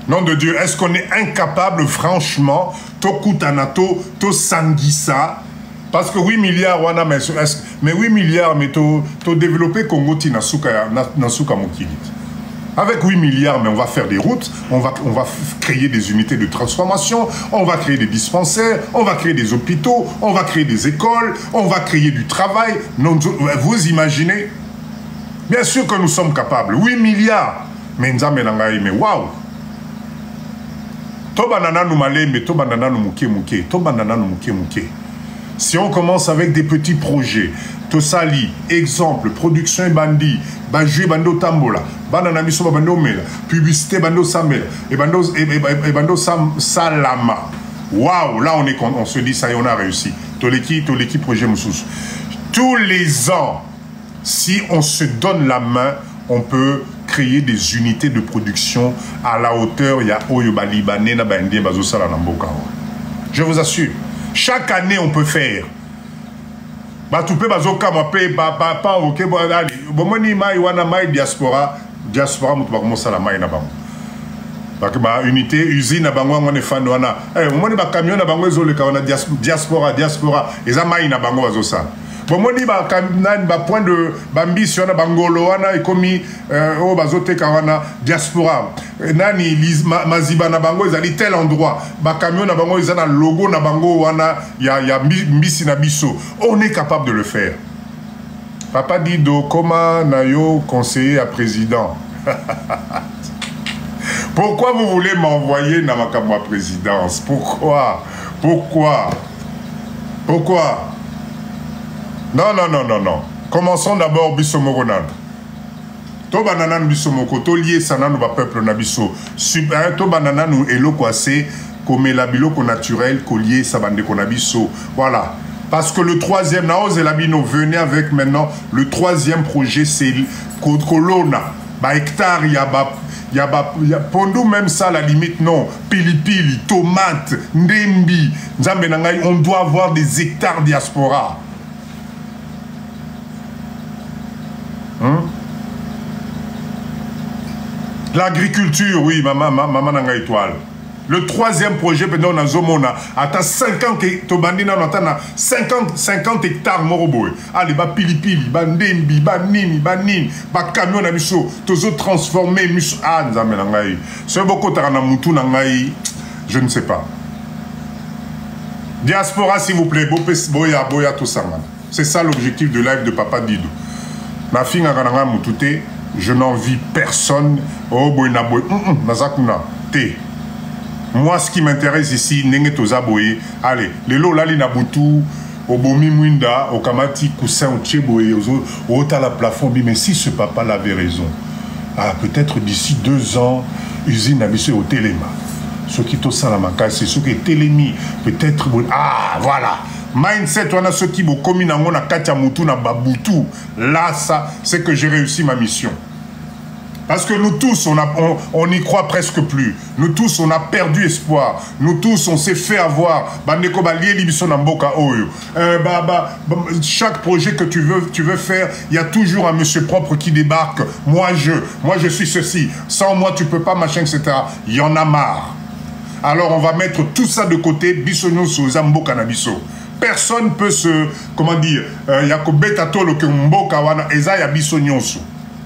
Nom de Dieu, est-ce qu'on est incapable, franchement, Tokutanato, to Sangisa? Parce que 8 milliards, mais 8 milliards, mais to développer Congo, Nasuka Mokilit. Avec 8 milliards, mais on va faire des routes, on va créer des unités de transformation, on va créer des dispensaires, on va créer des hôpitaux, on va créer des écoles, on va créer du travail. Vous imaginez? Bien sûr que nous sommes capables. 8 milliards. Mais waouh! Si on commence avec des petits projets, Tosali, exemple, production et bandit, Bajoué Bando Tambola, Banana Miso Bando Mela, publicité Bando Samela, et Bando Salama. Waouh, là on se dit ça y est, on a réussi. Toleki projet Moussous. Tous les ans, si on se donne la main, on peut créer des unités de production à la hauteur, il y a Oyoba Libanais, Nabandie, Bazosala Namboka. Je vous assure. Chaque année, on peut faire. Batoupé bazoka mapé pas ok allez bomoni mai wana mai diaspora mutu bakomosa la mai na bango. Ba unité usine na bango ngone fan wana. Bomoni ba camion na bango ezoleka wana diaspora eza mai na bango bazosa. Bomoni ba point de ambition na bangolo wana ekomi o bazoteka wana diaspora. Nani maziba na bango ezali tel endroit. Ba camion na bango ezana logo na bango wana ya mbisi na biso. On est capable de le faire. Papa Dido, comment nayo conseiller à président? Pourquoi vous voulez m'envoyer dans ma présidence? Pourquoi? Non. Commençons d'abord Bissomoronan. To bananan Bissomoko, to lié sananu ba peuple na biso. To bananan elo kwase, comme la biloko naturel, collier sabande konabiso. Voilà. Parce que le troisième, Naoz et Labino, venez avec maintenant, le troisième projet, c'est Kolona. Ba hectare, il y a Pondou, même ça, à la limite, non. Pili, tomate, ndembi. On doit avoir des hectares diaspora. L'agriculture, oui, maman nanga étoile. Le troisième projet, pendant na zomona, attends 50 tobandina, attends 50 hectares moroboé. Allez, ba pilipili, ba ndembi, ba nini, ba camion na miso, tozo transformé miso. Ah, nzambe na ngai. C'est beaucoup tarana mutu na ngai, je ne sais pas. Diaspora, s'il vous plaît, boya, boya, tout ça. C'est ça l'objectif de live de Papa Didou. Ma fille n'a pas mutute, je n'envie personne. Oh, boy, na boy, nazakuna, te. Moi, ce qui m'intéresse ici, n'est pas boye. Allez, les lots là, les nabutu, au bomi mwinda, au kamati, coussin, au tcheboye, au la plafond, mais si ce papa avait raison, ah, peut-être d'ici 2 ans, usine a mis au téléma. Ce qui est salamaka, c'est ce qui est télémi, peut-être, ah, voilà. Mindset, on a ceux qui m'ont commis dans mon akatia mutu na babutu. Là, ça, c'est que j'ai réussi ma mission. Parce que nous tous, on n'y croit presque plus. Nous tous, on a perdu espoir. Nous tous, on s'est fait avoir. Chaque projet que tu veux faire, il y a toujours un monsieur propre qui débarque. Moi, je suis ceci. Sans moi, tu peux pas, machin, etc. Il y en a marre. Alors, on va mettre tout ça de côté. Bisogno sous Zambo Canabiso. Personne ne peut se, comment dire,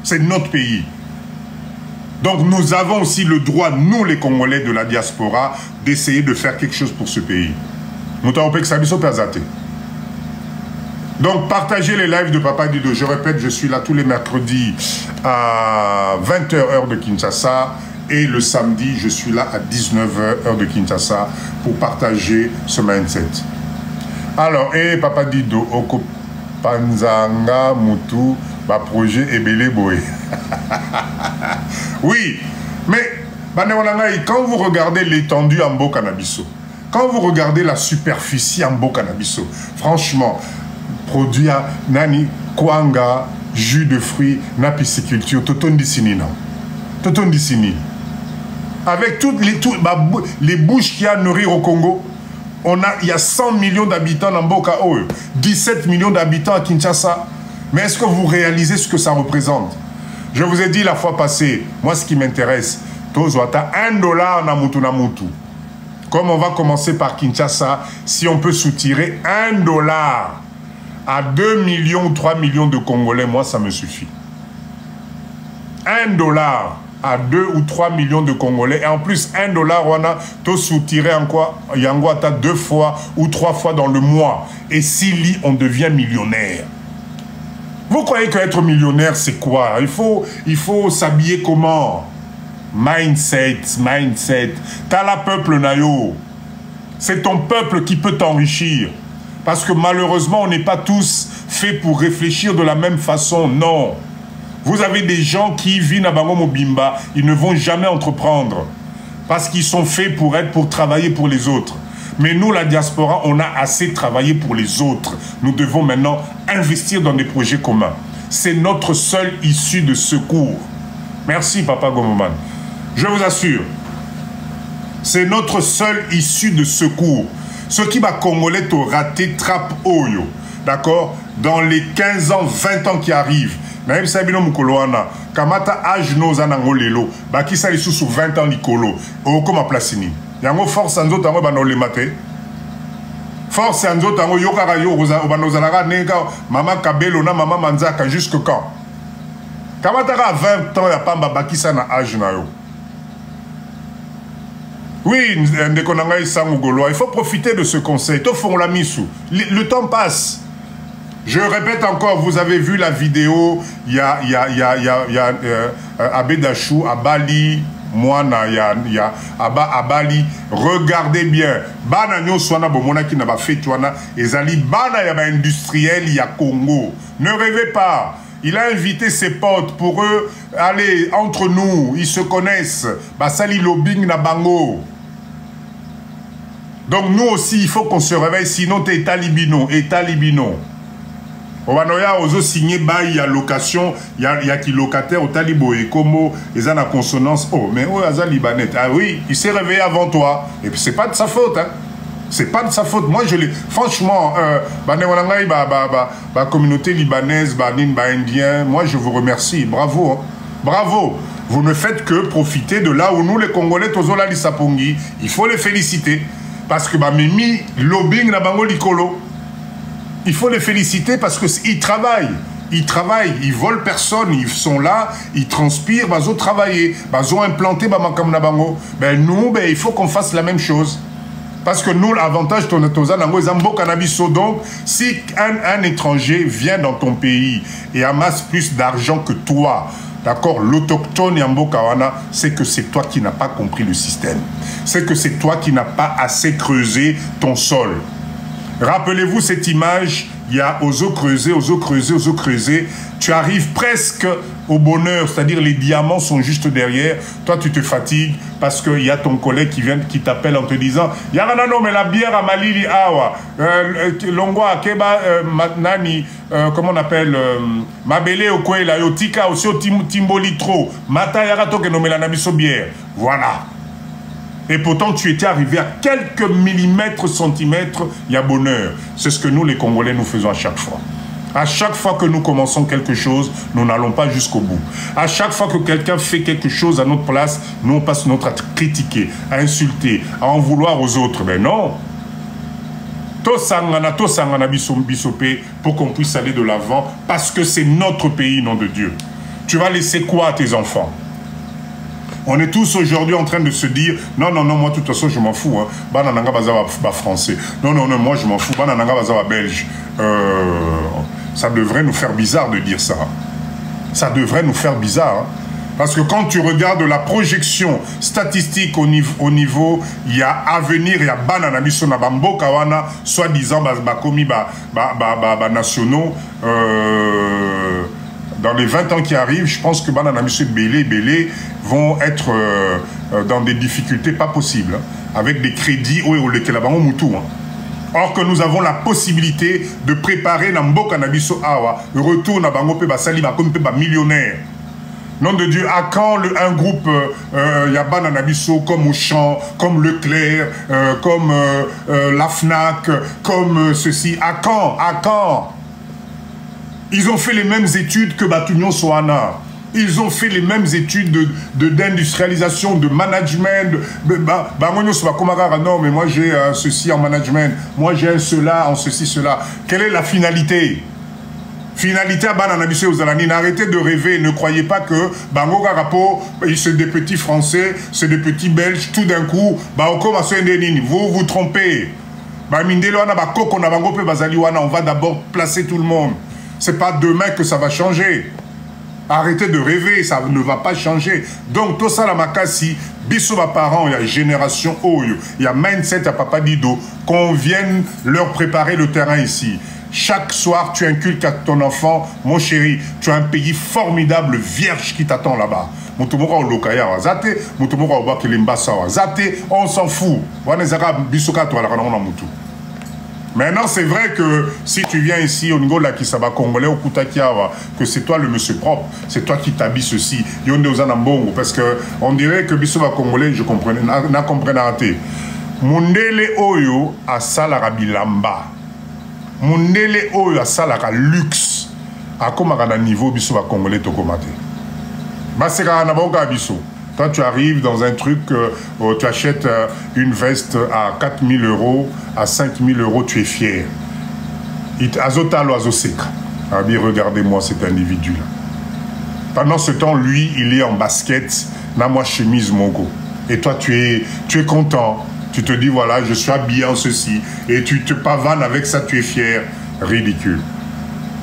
c'est notre pays. Donc nous avons aussi le droit, nous les Congolais de la diaspora, d'essayer de faire quelque chose pour ce pays. Donc partagez les lives de Papa Didou. Je répète, je suis là tous les mercredis à 20h heure de Kinshasa. Et le samedi, je suis là à 19h heure de Kinshasa pour partager ce mindset. Alors, Papa Didou, Oko Panzanga Mutu, ba projet Ebele Boé. Oui, mais quand vous regardez l'étendue en Mboka na biso, quand vous regardez la superficie en Mboka na biso, franchement, produit nani kwanga, jus de fruits, na pisciculture, totondisini non. Totondisini. Avec toutes les bouches qui a nourri au Congo, il y a 100 millions d'habitants dans Mboka Oyo, 17 millions d'habitants à Kinshasa. Mais est-ce que vous réalisez ce que ça représente? Je vous ai dit la fois passée, moi ce qui m'intéresse, Tozwata, $1 na mutu. Comme on va commencer par Kinshasa, si on peut soutirer $1 à 2 millions ou 3 millions de Congolais, moi ça me suffit. $1 à 2 ou 3 millions de Congolais. Et en plus, $1, on a tout soutiré en quoi? Yangwata 2 fois ou 3 fois dans le mois. Et si on devient millionnaire. Vous croyez qu'être millionnaire, c'est quoi? Il faut s'habiller comment? Mindset. T'as la peuple nayo. C'est ton peuple qui peut t'enrichir. Parce que malheureusement, on n'est pas tous faits pour réfléchir de la même façon. Non. Vous avez des gens qui vivent à Bango Mobimba, ils ne vont jamais entreprendre. Parce qu'ils sont faits pour travailler pour les autres. Mais nous, la diaspora, on a assez travaillé pour les autres. Nous devons maintenant investir dans des projets communs. C'est notre seule issue de secours. Merci, Papa Gomoman. Je vous assure, c'est notre seule issue de secours. Ce qui va Congolais te rater trappe Oyo. D'accord? Dans les 15 ans, 20 ans qui arrivent, même Sabino Mukoloana, Kamata âge nos anangolelo, Baki Salisu sous 20 ans Nicolo, Okoma Placini. Yango force en autres, Bano le maté. Force en autres, Yokara Yo, Obanozalaga, Nega, Maman Kabelo, Maman Manzaka, jusque quand? Kamata a 20 ans, Yapamba Baki Sana âge na yo. Oui, il faut profiter de ce conseil. Le temps passe. Je répète encore, vous avez vu la vidéo, il y a Abedachou, à Bali, Moana, il y a à Bali. Regardez bien. Bana nyo swana bomona qui n'a pas fait tuana. Ezali bana ya ba industriel, il y a Congo. Ne rêvez pas. Il a invité ses potes pour eux. Allez, entre nous, ils se connaissent. Basali lobbying na bango. Donc nous aussi, il faut qu'on se réveille, sinon t'es talibino, On va ozo signer bail à location, il y a qui locataire au talibo et comme ils ont la consonance. Oh, mais oh, Aza Libanais. Ah oui, il s'est réveillé avant toi. Et puis c'est pas de sa faute, hein. C'est pas de sa faute. Moi, je l'ai. Franchement, communauté libanaise, indien, moi je vous remercie. Bravo. Hein. Bravo. Vous ne faites que profiter de là où nous, les Congolais, Tozola Lissapongi, il faut les féliciter. Parce que Mimi, lobbying na bango likolo. Il faut les féliciter parce qu'ils travaillent. Ils travaillent, ils volent personne, ils sont là, ils transpirent, ils ont travaillé, ils ont implanté Bamakam na bango. Ben nous, ben, il faut qu'on fasse la même chose. Parce que nous, l'avantage de nos cannabis. Donc, si un étranger vient dans ton pays et amasse plus d'argent que toi, d'accord, l'autochtone Yambo Kawana, c'est que c'est toi qui n'as pas compris le système. C'est que c'est toi qui n'as pas assez creusé ton sol. Rappelez-vous cette image, il y a aux eaux creusées, aux eaux creusées, aux eaux creusées. Tu arrives presque au bonheur, c'est-à-dire les diamants sont juste derrière. Toi, tu te fatigues parce qu'il y a ton collègue qui vient, qui t'appelle en te disant « Yaranano, mais la bière à Malili Awa, Longwa, Keba, Nani, comment on appelle, Mabele Okwela, Yotika, aussi au Timbolitro, Mata Yarato, que nommé la Nabiso bière. » Voilà. Et pourtant, tu étais arrivé à quelques millimètres, centimètres, il y a bonheur. C'est ce que nous, les Congolais, nous faisons à chaque fois. À chaque fois que nous commençons quelque chose, nous n'allons pas jusqu'au bout. À chaque fois que quelqu'un fait quelque chose à notre place, nous, on passe notre temps à critiquer, à insulter, à en vouloir aux autres. Mais non. Tosangana bisopé pour qu'on puisse aller de l'avant, parce que c'est notre pays, nom de Dieu. Tu vas laisser quoi à tes enfants? On est tous aujourd'hui en train de se dire non, non, non, moi de toute façon je m'en fous. Hein. Banananga baza français. Non, non, non, moi je m'en fous. Banananga baza belge. Ça devrait nous faire bizarre de dire ça. Ça devrait nous faire bizarre. Hein. Parce que quand tu regardes la projection statistique au niveau, il y a avenir, il y a banana bisona bambo kawana, soi-disant bakomi nationaux. Dans les 20 ans qui arrivent, je pense que Banana M. Bélé vont être dans des difficultés pas possibles, hein, avec des crédits Or que nous avons la possibilité de préparer Namboka Nabiso Awa, retour à Bango Peba Sali Bakom Peba millionnaire. Nom de Dieu, à quand un groupe Yabana Nabiso comme Auchan, comme Leclerc, comme la FNAC, comme ceci, à quand? À quand? Ils ont fait les mêmes études que Batunion Soana. Ils ont fait les mêmes études d'industrialisation, de management. Non, mais moi j'ai ceci en management. Moi j'ai cela en ceci, cela. Quelle est la finalité? Finalité à Bananabiso aux Alanines. Arrêtez de rêver. Ne croyez pas que Bango Garapo, c'est des petits Français, c'est des petits Belges. Tout d'un coup, vous vous trompez. On va d'abord placer tout le monde. C'est pas demain que ça va changer. Arrêtez de rêver, ça ne va pas changer. Donc, tout ça, la makasi, biso ma parents, il y a génération Oyo, il y a mindset à Papa Dido, qu'on vienne leur préparer le terrain ici. Chaque soir, tu inculques à ton enfant, mon chéri, tu as un pays formidable, vierge qui t'attend là-bas. On s'en fout. Maintenant, c'est vrai que si tu viens ici au Ngola qui s'aba congolais au Koutakiawa, que c'est toi le monsieur propre, c'est toi qui t'habilles ceci, yonde aux anambongo, parce que on dirait que biso va congolais, je comprenais, n'a compris raté. Mundele oyo a salara bilamba, mundele oyo a salara luxe, a comme à niveau biso va congolais tokomate. Basera na boga biso. Quand tu arrives dans un truc, tu achètes une veste à 4 000 €, à 5 000 €, tu es fier. Regardez-moi cet individu-là. Pendant ce temps, lui, il est en basket, dans ma chemise Mogo. Et toi, tu es content. Tu te dis, voilà, je suis habillé en ceci. Et tu te pavanes avec ça, tu es fier. Ridicule.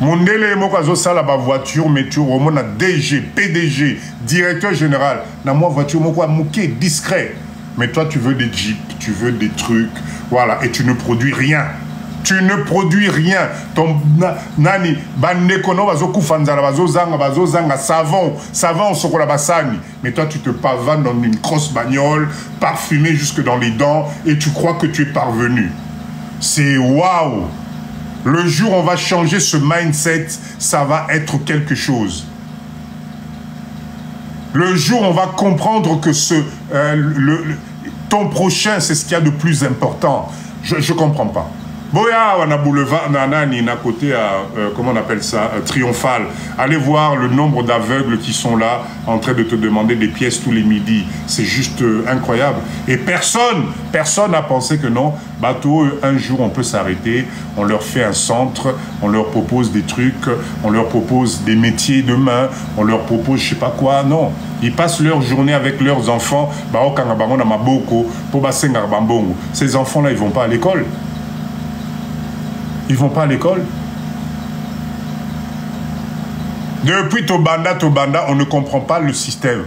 Mondele mokazo sala ba voiture météo on a DG, PDG, directeur général. Na moi voiture moko mouké discret. Mais toi tu veux des jeeps, tu veux des trucs, voilà, et tu ne produis rien. Tu ne produis rien. Ton nani bande kono bazo kufanzala bazo zanga savon sokola basani. Mais toi tu te pavanes dans une grosse bagnole, parfumée jusque dans les dents et tu crois que tu es parvenu. C'est waouh. Le jour où on va changer ce mindset, ça va être quelque chose. Le jour où on va comprendre que ton prochain, c'est ce qu'il y a de plus important. Je ne comprends pas. Boya, on a boulevard, nanani, à côté, comment on appelle ça, Triomphal. Allez voir le nombre d'aveugles qui sont là, en train de te demander des pièces tous les midis. C'est juste incroyable. Et personne n'a pensé que non, bateau, un jour on peut s'arrêter, on leur fait un centre, on leur propose des trucs, on leur propose des métiers de main, on leur propose je sais pas quoi, non. Ils passent leur journée avec leurs enfants, ces enfants-là, ils vont pas à l'école. Ils vont pas à l'école. Depuis Tobanda, on ne comprend pas le système.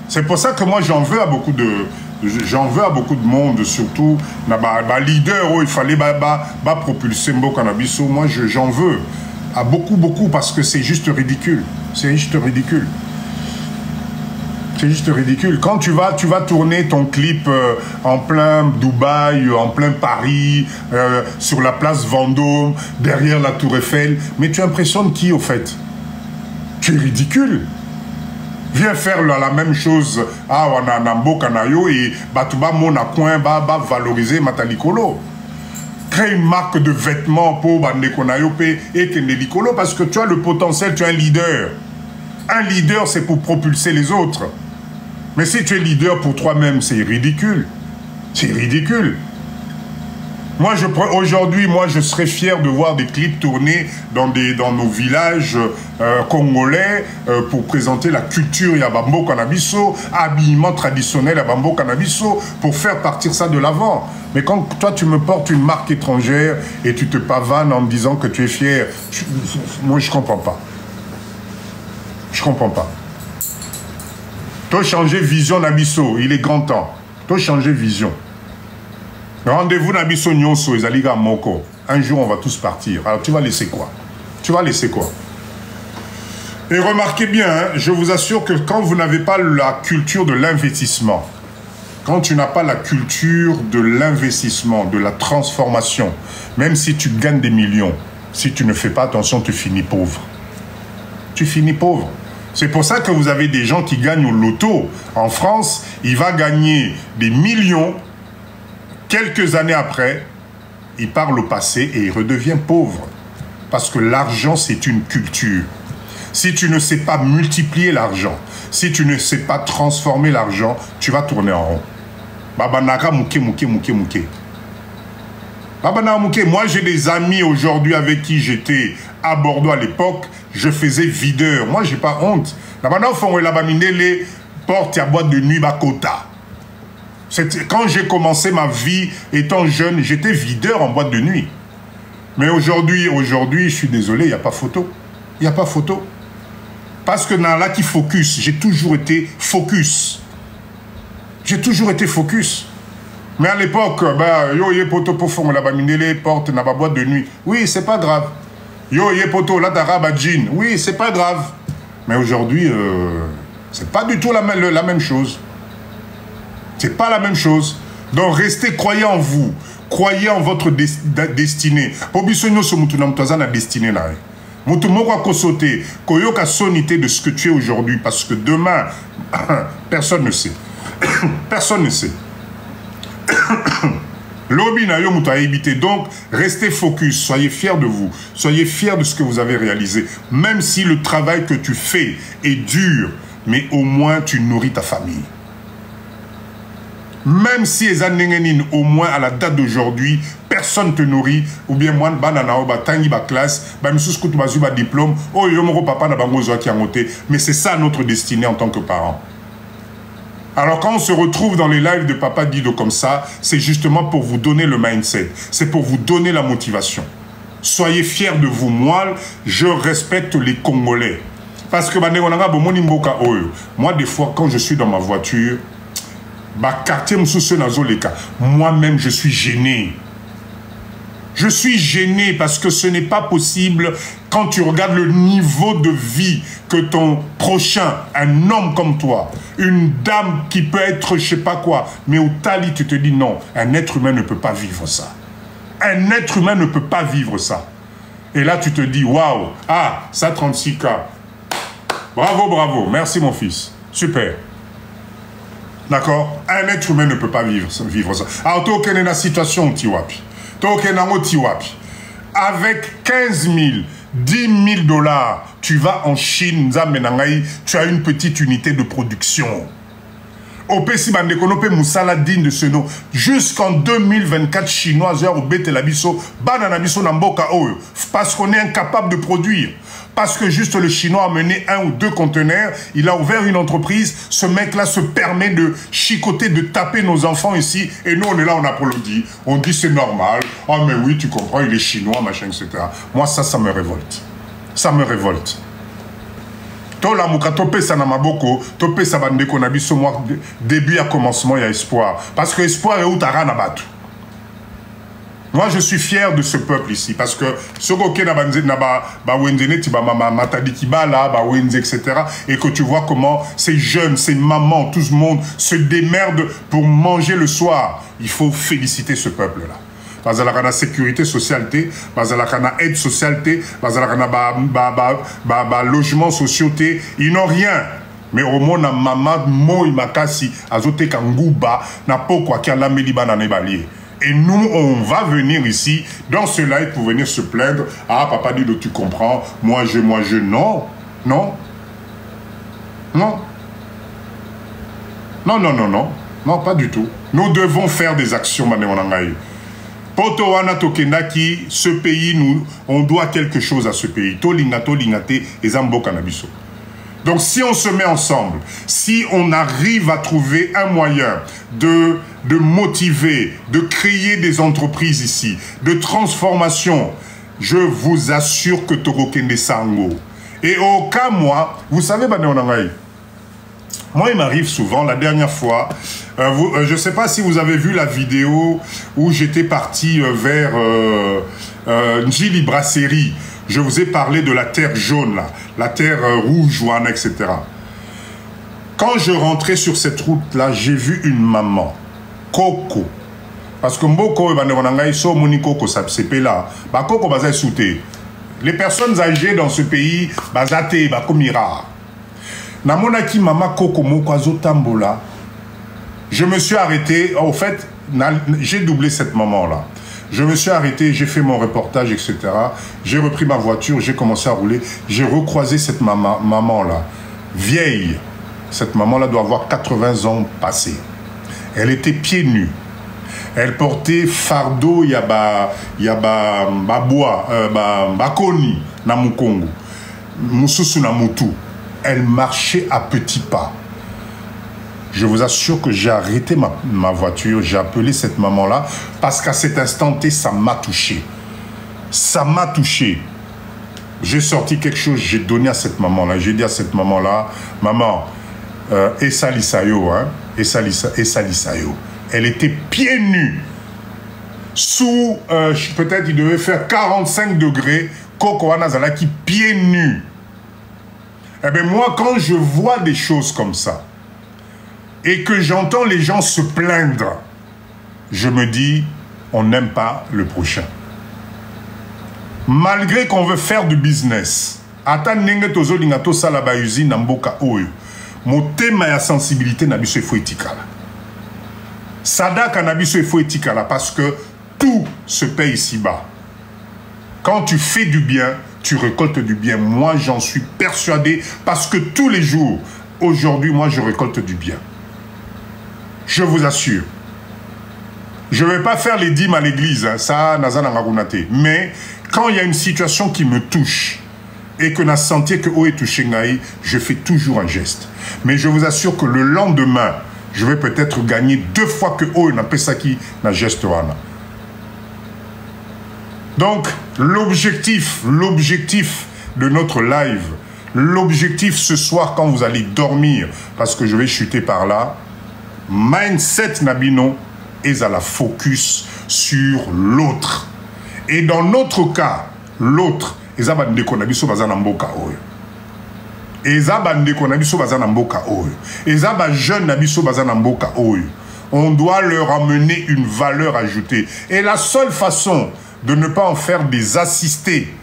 C'est pour ça que moi j'en veux à beaucoup de monde, surtout leader où il fallait propulser Mboka Nabiso. Moi j'en veux à beaucoup parce que c'est juste ridicule. C'est juste ridicule. C'est juste ridicule. Quand tu vas tourner ton clip en plein Dubaï, en plein Paris, sur la place Vendôme, derrière la Tour Eiffel, mais tu impressionnes qui au fait? Tu es ridicule. Viens faire la même chose à Wananambo Kanayo et Batuba Mona Coin valoriser Matalikolo. Crée une marque de vêtements pour Bandekonayo et Kendelikolo parce que tu as le potentiel, tu es un leader. Un leader, c'est pour propulser les autres. Mais si tu es leader pour toi-même, c'est ridicule. C'est ridicule. Moi, aujourd'hui, je serais fier de voir des clips tournés dans nos villages congolais pour présenter la culture Yabambo Cannabiso, habillement traditionnel Yabambo Cannabiso, pour faire partir ça de l'avant. Mais quand toi, tu me portes une marque étrangère et tu te pavanes en me disant que tu es fier, moi, je ne comprends pas. Je ne comprends pas. Toi, changer vision Nabiso, il est grand temps. Toi, changer vision. Rendez-vous Nabiso Nyonso, Ezaliga Moko. Un jour, on va tous partir. Alors, tu vas laisser quoi? Tu vas laisser quoi? Et remarquez bien, hein, je vous assure que quand vous n'avez pas la culture de l'investissement, quand tu n'as pas la culture de l'investissement, de la transformation, même si tu gagnes des millions, si tu ne fais pas attention, tu finis pauvre. Tu finis pauvre. C'est pour ça que vous avez des gens qui gagnent au loto. En France, il va gagner des millions. Quelques années après, il parle au passé et il redevient pauvre. Parce que l'argent, c'est une culture. Si tu ne sais pas multiplier l'argent, si tu ne sais pas transformer l'argent, tu vas tourner en rond. Babanaka mouké. Babanaka mouké. Moi, j'ai des amis aujourd'hui avec qui j'étais à Bordeaux à l'époque. Je faisais videur. Moi, j'ai pas honte. Babanaka font la baminele porte à boîte de nuit bakota. Quand j'ai commencé ma vie étant jeune, j'étais videur en boîte de nuit. Mais aujourd'hui, je suis désolé, il n'y a pas photo. Il n'y a pas photo. Parce que dans là qui focus, j'ai toujours été focus. J'ai toujours été focus. Mais à l'époque, yo yé poto pour fond la baminele porte na ba boîte de nuit. Oui, c'est pas grave. Yo yé poto la daraba jean. Oui, c'est pas grave. Mais aujourd'hui, c'est pas du tout la même chose. C'est pas la même chose. Donc restez, croyez en vous. Croyez en votre destinée. Obisonyo so mutu na mutaza na destinée là. Mutu moko kosote, koyoka sonité de ce que tu es aujourd'hui parce que demain personne ne sait. Personne ne sait. Lobby na yo mutu a évité. Donc restez focus, soyez fiers de vous. Soyez fiers de ce que vous avez réalisé. Même si le travail que tu fais est dur, mais au moins tu nourris ta famille. Même si au moins à la date d'aujourd'hui, personne ne te nourrit, ou bien moi, classe, diplôme, mais c'est ça notre destinée en tant que parents. Alors quand on se retrouve dans les lives de Papa Dido comme ça, c'est justement pour vous donner le mindset, c'est pour vous donner la motivation. Soyez fiers de vous. Moi, je respecte les Congolais. Parce que moi, des fois, quand je suis dans ma voiture, moi-même, je suis gêné. Je suis gêné parce que ce n'est pas possible quand tu regardes le niveau de vie que ton prochain, un homme comme toi, une dame qui peut être je sais pas quoi, mais au tali, tu te dis non, un être humain ne peut pas vivre ça. Un être humain ne peut pas vivre ça. Et là, tu te dis, waouh, ah, ça 36K. Bravo, bravo, merci mon fils. Super. D'accord? Un être humain ne peut pas vivre ça. Alors, toi, quelle est la situation, Tiwapi? Avec 15 000, 10 000 dollars, tu vas en Chine, tu as une petite unité de production. Au Pessi Bandekonope Moussala digne de ce nom. Jusqu'en 2024, Chinois, parce qu'on est incapable de produire. Parce que juste le Chinois a mené 1 ou 2 conteneurs, il a ouvert une entreprise, ce mec-là se permet de chicoter, de taper nos enfants ici, et nous on est là, on applaudit, on dit c'est normal, ah mais oui, tu comprends, il est chinois, machin, etc. Moi ça me révolte. Ça me révolte. Tola muka tope sa na maboko, tope sa bandeko na biso moi début à commencement il y a espoir parce que espoir est outara na batu. Moi je suis fier de ce peuple ici parce que ce que na banze na ba wenzene ti ba mama matadi kibala ba wenze etc. et que tu vois comment ces jeunes, ces mamans, tout le monde se démerdent pour manger le soir. Il faut féliciter ce peuple là. Bazalaka na sécurité socialité, bazalaka na aide socialité, bazalaka na logement société, ils n'ont rien. Mais au moins na maman moi makasi azote kanguba na pokwa ki ala meliba na nebalier. Et nous on va venir ici dans ce live pour venir se plaindre. Ah papa dit tu comprends, moi je non. Non. Non. Non non non non. Non pas du tout. Nous devons faire des actions manéonangaï. Poto wana tokendaki, ce pays, nous, on doit quelque chose à ce pays. Tolingato, lingate, et zambo canabiso. Donc si on se met ensemble, si on arrive à trouver un moyen de motiver, de créer des entreprises ici, de transformation, je vous assure que Torokende Sango. Et au cas, moi, vous savez, moi, il m'arrive souvent, la dernière fois, je ne sais pas si vous avez vu la vidéo où j'étais parti vers Njili Brasserie. Je vous ai parlé de la terre jaune, là, la terre rouge, etc. Quand je rentrais sur cette route-là, j'ai vu une maman, Coco. Parce que Mboko, les personnes âgées dans ce pays, bazate, bakomira. Namonaki mama Coco Mokwazo Tambola. Je me suis arrêté, au fait, j'ai doublé cette maman-là. Je me suis arrêté, j'ai fait mon reportage, etc. J'ai repris ma voiture, j'ai commencé à rouler. J'ai recroisé cette maman-là, vieille. Cette maman-là doit avoir 80 ans passés. Elle était pieds nus. Elle portait fardeau, yaba bois, bakoni, na mukongo, mususu na mutu. Elle marchait à petits pas. Je vous assure que j'ai arrêté ma voiture, j'ai appelé cette maman-là, parce qu'à cet instant T, ça m'a touché. Ça m'a touché. J'ai sorti quelque chose, j'ai donné à cette maman-là. J'ai dit à cette maman-là, maman, Essa Lisayo, hein, Essa Lisayo. Elle était pieds nus. Sous, peut-être il devait faire 45 degrés, Coco Anazala qui pieds nus. Eh bien moi, quand je vois des choses comme ça, et que j'entends les gens se plaindre, je me dis, on n'aime pas le prochain. Malgré qu'on veut faire du business, ata nenge tozo lingato salaba usine na mboka oyo, motema ya sensibilité na biso efo etikala. Sadaka na biso efo etikala parce que tout se paye ici-bas. Quand tu fais du bien, tu récoltes du bien. Moi, j'en suis persuadé parce que tous les jours, aujourd'hui, moi, je récolte du bien. Je vous assure. Je ne vais pas faire les dîmes à l'église, hein, ça, Nazana Ragunate. Mais quand il y a une situation qui me touche et que je sens que O est touché, je fais toujours un geste. Mais je vous assure que le lendemain, je vais peut-être gagner 2 fois que O n'a pas ça qui n'a geste. Donc, l'objectif de notre live, l'objectif ce soir quand vous allez dormir, parce que je vais chuter par là, mindset Nabino est à la focus sur l'autre. Et dans notre cas, l'autre, on doit leur amener une valeur ajoutée. Et la seule façon de ne pas en faire des assistés.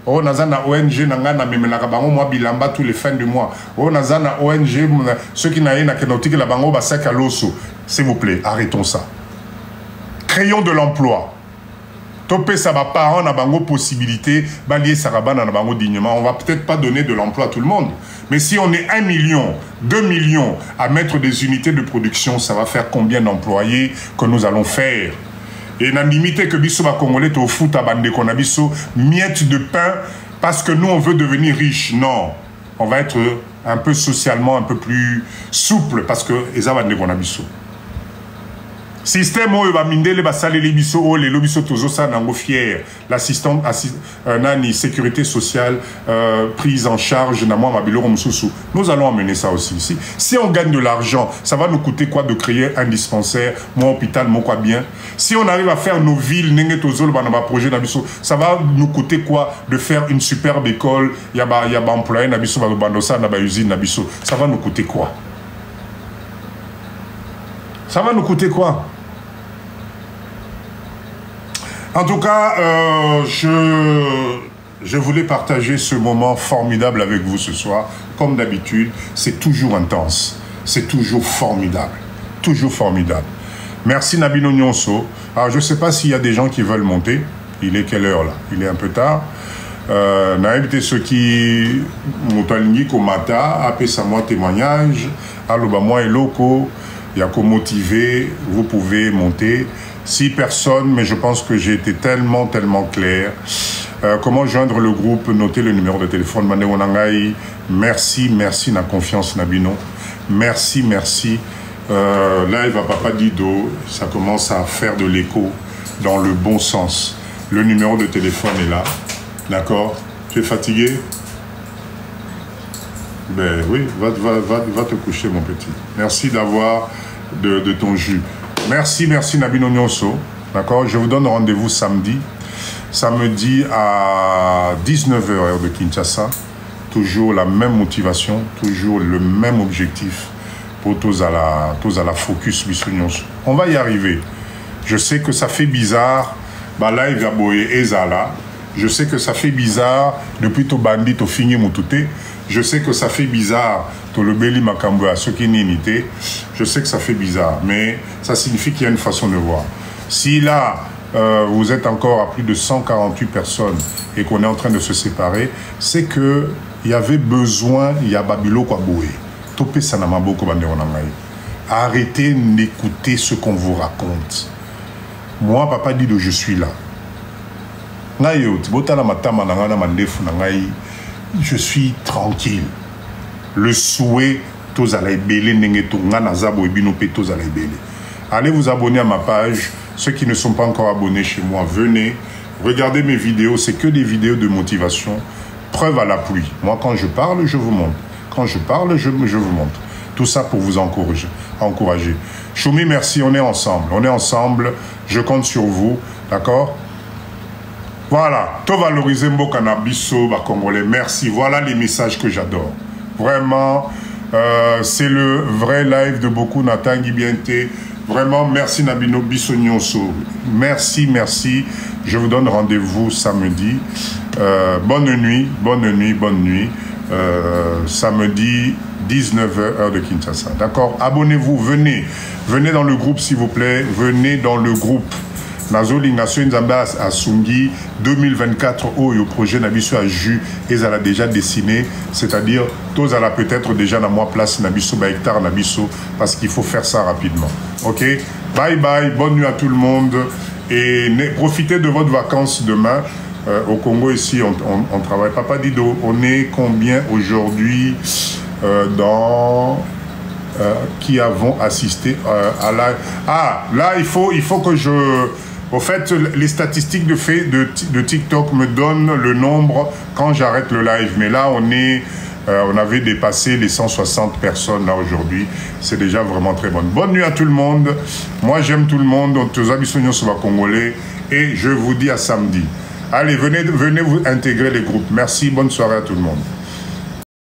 Oh, Nazana ONG, Nangana, Memelaka Bango, moi, Bilamba, tous les fins du mois. Oh, Nazana ONG, ceux qui n'ont pas de la Bango, Basaka Loso. S'il vous plaît, arrêtons ça. Créons de l'emploi. Topé ça va parents na bango possibilité, balier sarabana na bango dignement. On va peut-être pas donner de l'emploi à tout le monde. Mais si on est 1 million, 2 millions à mettre des unités de production, ça va faire combien d'employés que nous allons faire? Et n'a limité que biso ba congolais au foot à bande qu'on a biso miettes de pain parce que nous on veut devenir riche. Non, on va être un peu socialement un peu plus souple parce que eza bande qu'on a biso. Système où va mindele ba saleli biso o les lobiso tozo sa nango fier l'assistant nani sécurité sociale prise en charge na moi mabilo mususu. Nous allons amener ça aussi. Si on gagne de l'argent, ça va nous coûter quoi de créer un dispensaire, mon hôpital, mon quoi bien. Si on arrive à faire nos villes nenge tozo ba na ba projet na biso, ça va nous coûter quoi de faire une superbe école, ya ba employé na biso ba bandosa na ba usine na biso. Ça va nous coûter quoi? Ça va nous coûter quoi? En tout cas, je voulais partager ce moment formidable avec vous ce soir. Comme d'habitude, c'est toujours intense. C'est toujours formidable. Toujours formidable. Merci Nabino Nyonso. Alors, je ne sais pas s'il y a des gens qui veulent monter. Il est quelle heure là? Il est un peu tard. Naïbté ceux qui m'ont komata, appelez ça moi témoignage. Alors, moi et loco, il y a qu'au motiver, vous pouvez monter. 6 personnes, mais je pense que j'ai été tellement clair. Comment joindre le groupe? Notez le numéro de téléphone. Merci, merci, na confiance Nabino. Merci. Là, il va Papa Dido. Ça commence à faire de l'écho dans le bon sens. Le numéro de téléphone est là. D'accord? Tu es fatigué? Ben oui, va te coucher, mon petit. Merci d'avoir de ton jus. Merci Nabino Nyonso. D'accord, je vous donne rendez-vous samedi à 19h heure de Kinshasa. Toujours la même motivation, toujours le même objectif pour tous à la focus Biso Nyonso. On va y arriver. Je sais que ça fait bizarre. Bah live à Boye Ezala. Je sais que ça fait bizarre depuis tout bandit au fini Moutouté. Je sais que ça fait bizarre tout le Beli Makambo à ceux qui n'imité. Je sais que ça fait bizarre, mais ça signifie qu'il y a une façon de voir. Si là, vous êtes encore à plus de 148 personnes et qu'on est en train de se séparer, c'est qu'il y avait besoin, il y a Babilo Kwaboué. Topé Sanamabo Kobanderonangaï. Arrêtez d'écouter ce qu'on vous raconte. Moi, Papa Dido, je suis là. Je suis tranquille. Le souhait, allez vous abonner à ma page. Ceux qui ne sont pas encore abonnés chez moi, venez. Regardez mes vidéos, c'est que des vidéos de motivation. Preuve à l'appui. Moi, quand je parle, je vous montre. Quand je parle, je vous montre. Tout ça pour vous encourager. Choumi, merci, on est ensemble. On est ensemble. Je compte sur vous. D'accord? Voilà, to valoriser Mboka na biso ba Congolais. Merci. Voilà les messages que j'adore. Vraiment, c'est le vrai live de beaucoup Natangi Bienté. Vraiment, merci Nabino Biso Nyonso. Merci. Je vous donne rendez-vous samedi. Bonne nuit. Samedi 19h heure de Kinshasa. D'accord? Abonnez-vous, venez dans le groupe s'il vous plaît. Venez dans le groupe. Nazoli Nation Nzamba à Sungi 2024 au projet Nabiso à Jus et elle a déjà dessiné, c'est-à-dire tous à la peut-être déjà dans moi place Nabiso ba hectare Nabiso parce qu'il faut faire ça rapidement. OK? Bye, bonne nuit à tout le monde et profitez de votre vacances demain. Au Congo ici on travaille. Papa Dido, on est combien aujourd'hui qui avons assisté à la... Ah, là il faut que je... Au fait, les statistiques de TikTok me donnent le nombre quand j'arrête le live. Mais là, on avait dépassé les 160 personnes là aujourd'hui. C'est déjà vraiment très bon. Bonne nuit à tout le monde. Moi, j'aime tout le monde. On te zabissonne sur la Congolais. Et je vous dis à samedi. Allez, venez vous intégrer les groupes. Merci, bonne soirée à tout le monde.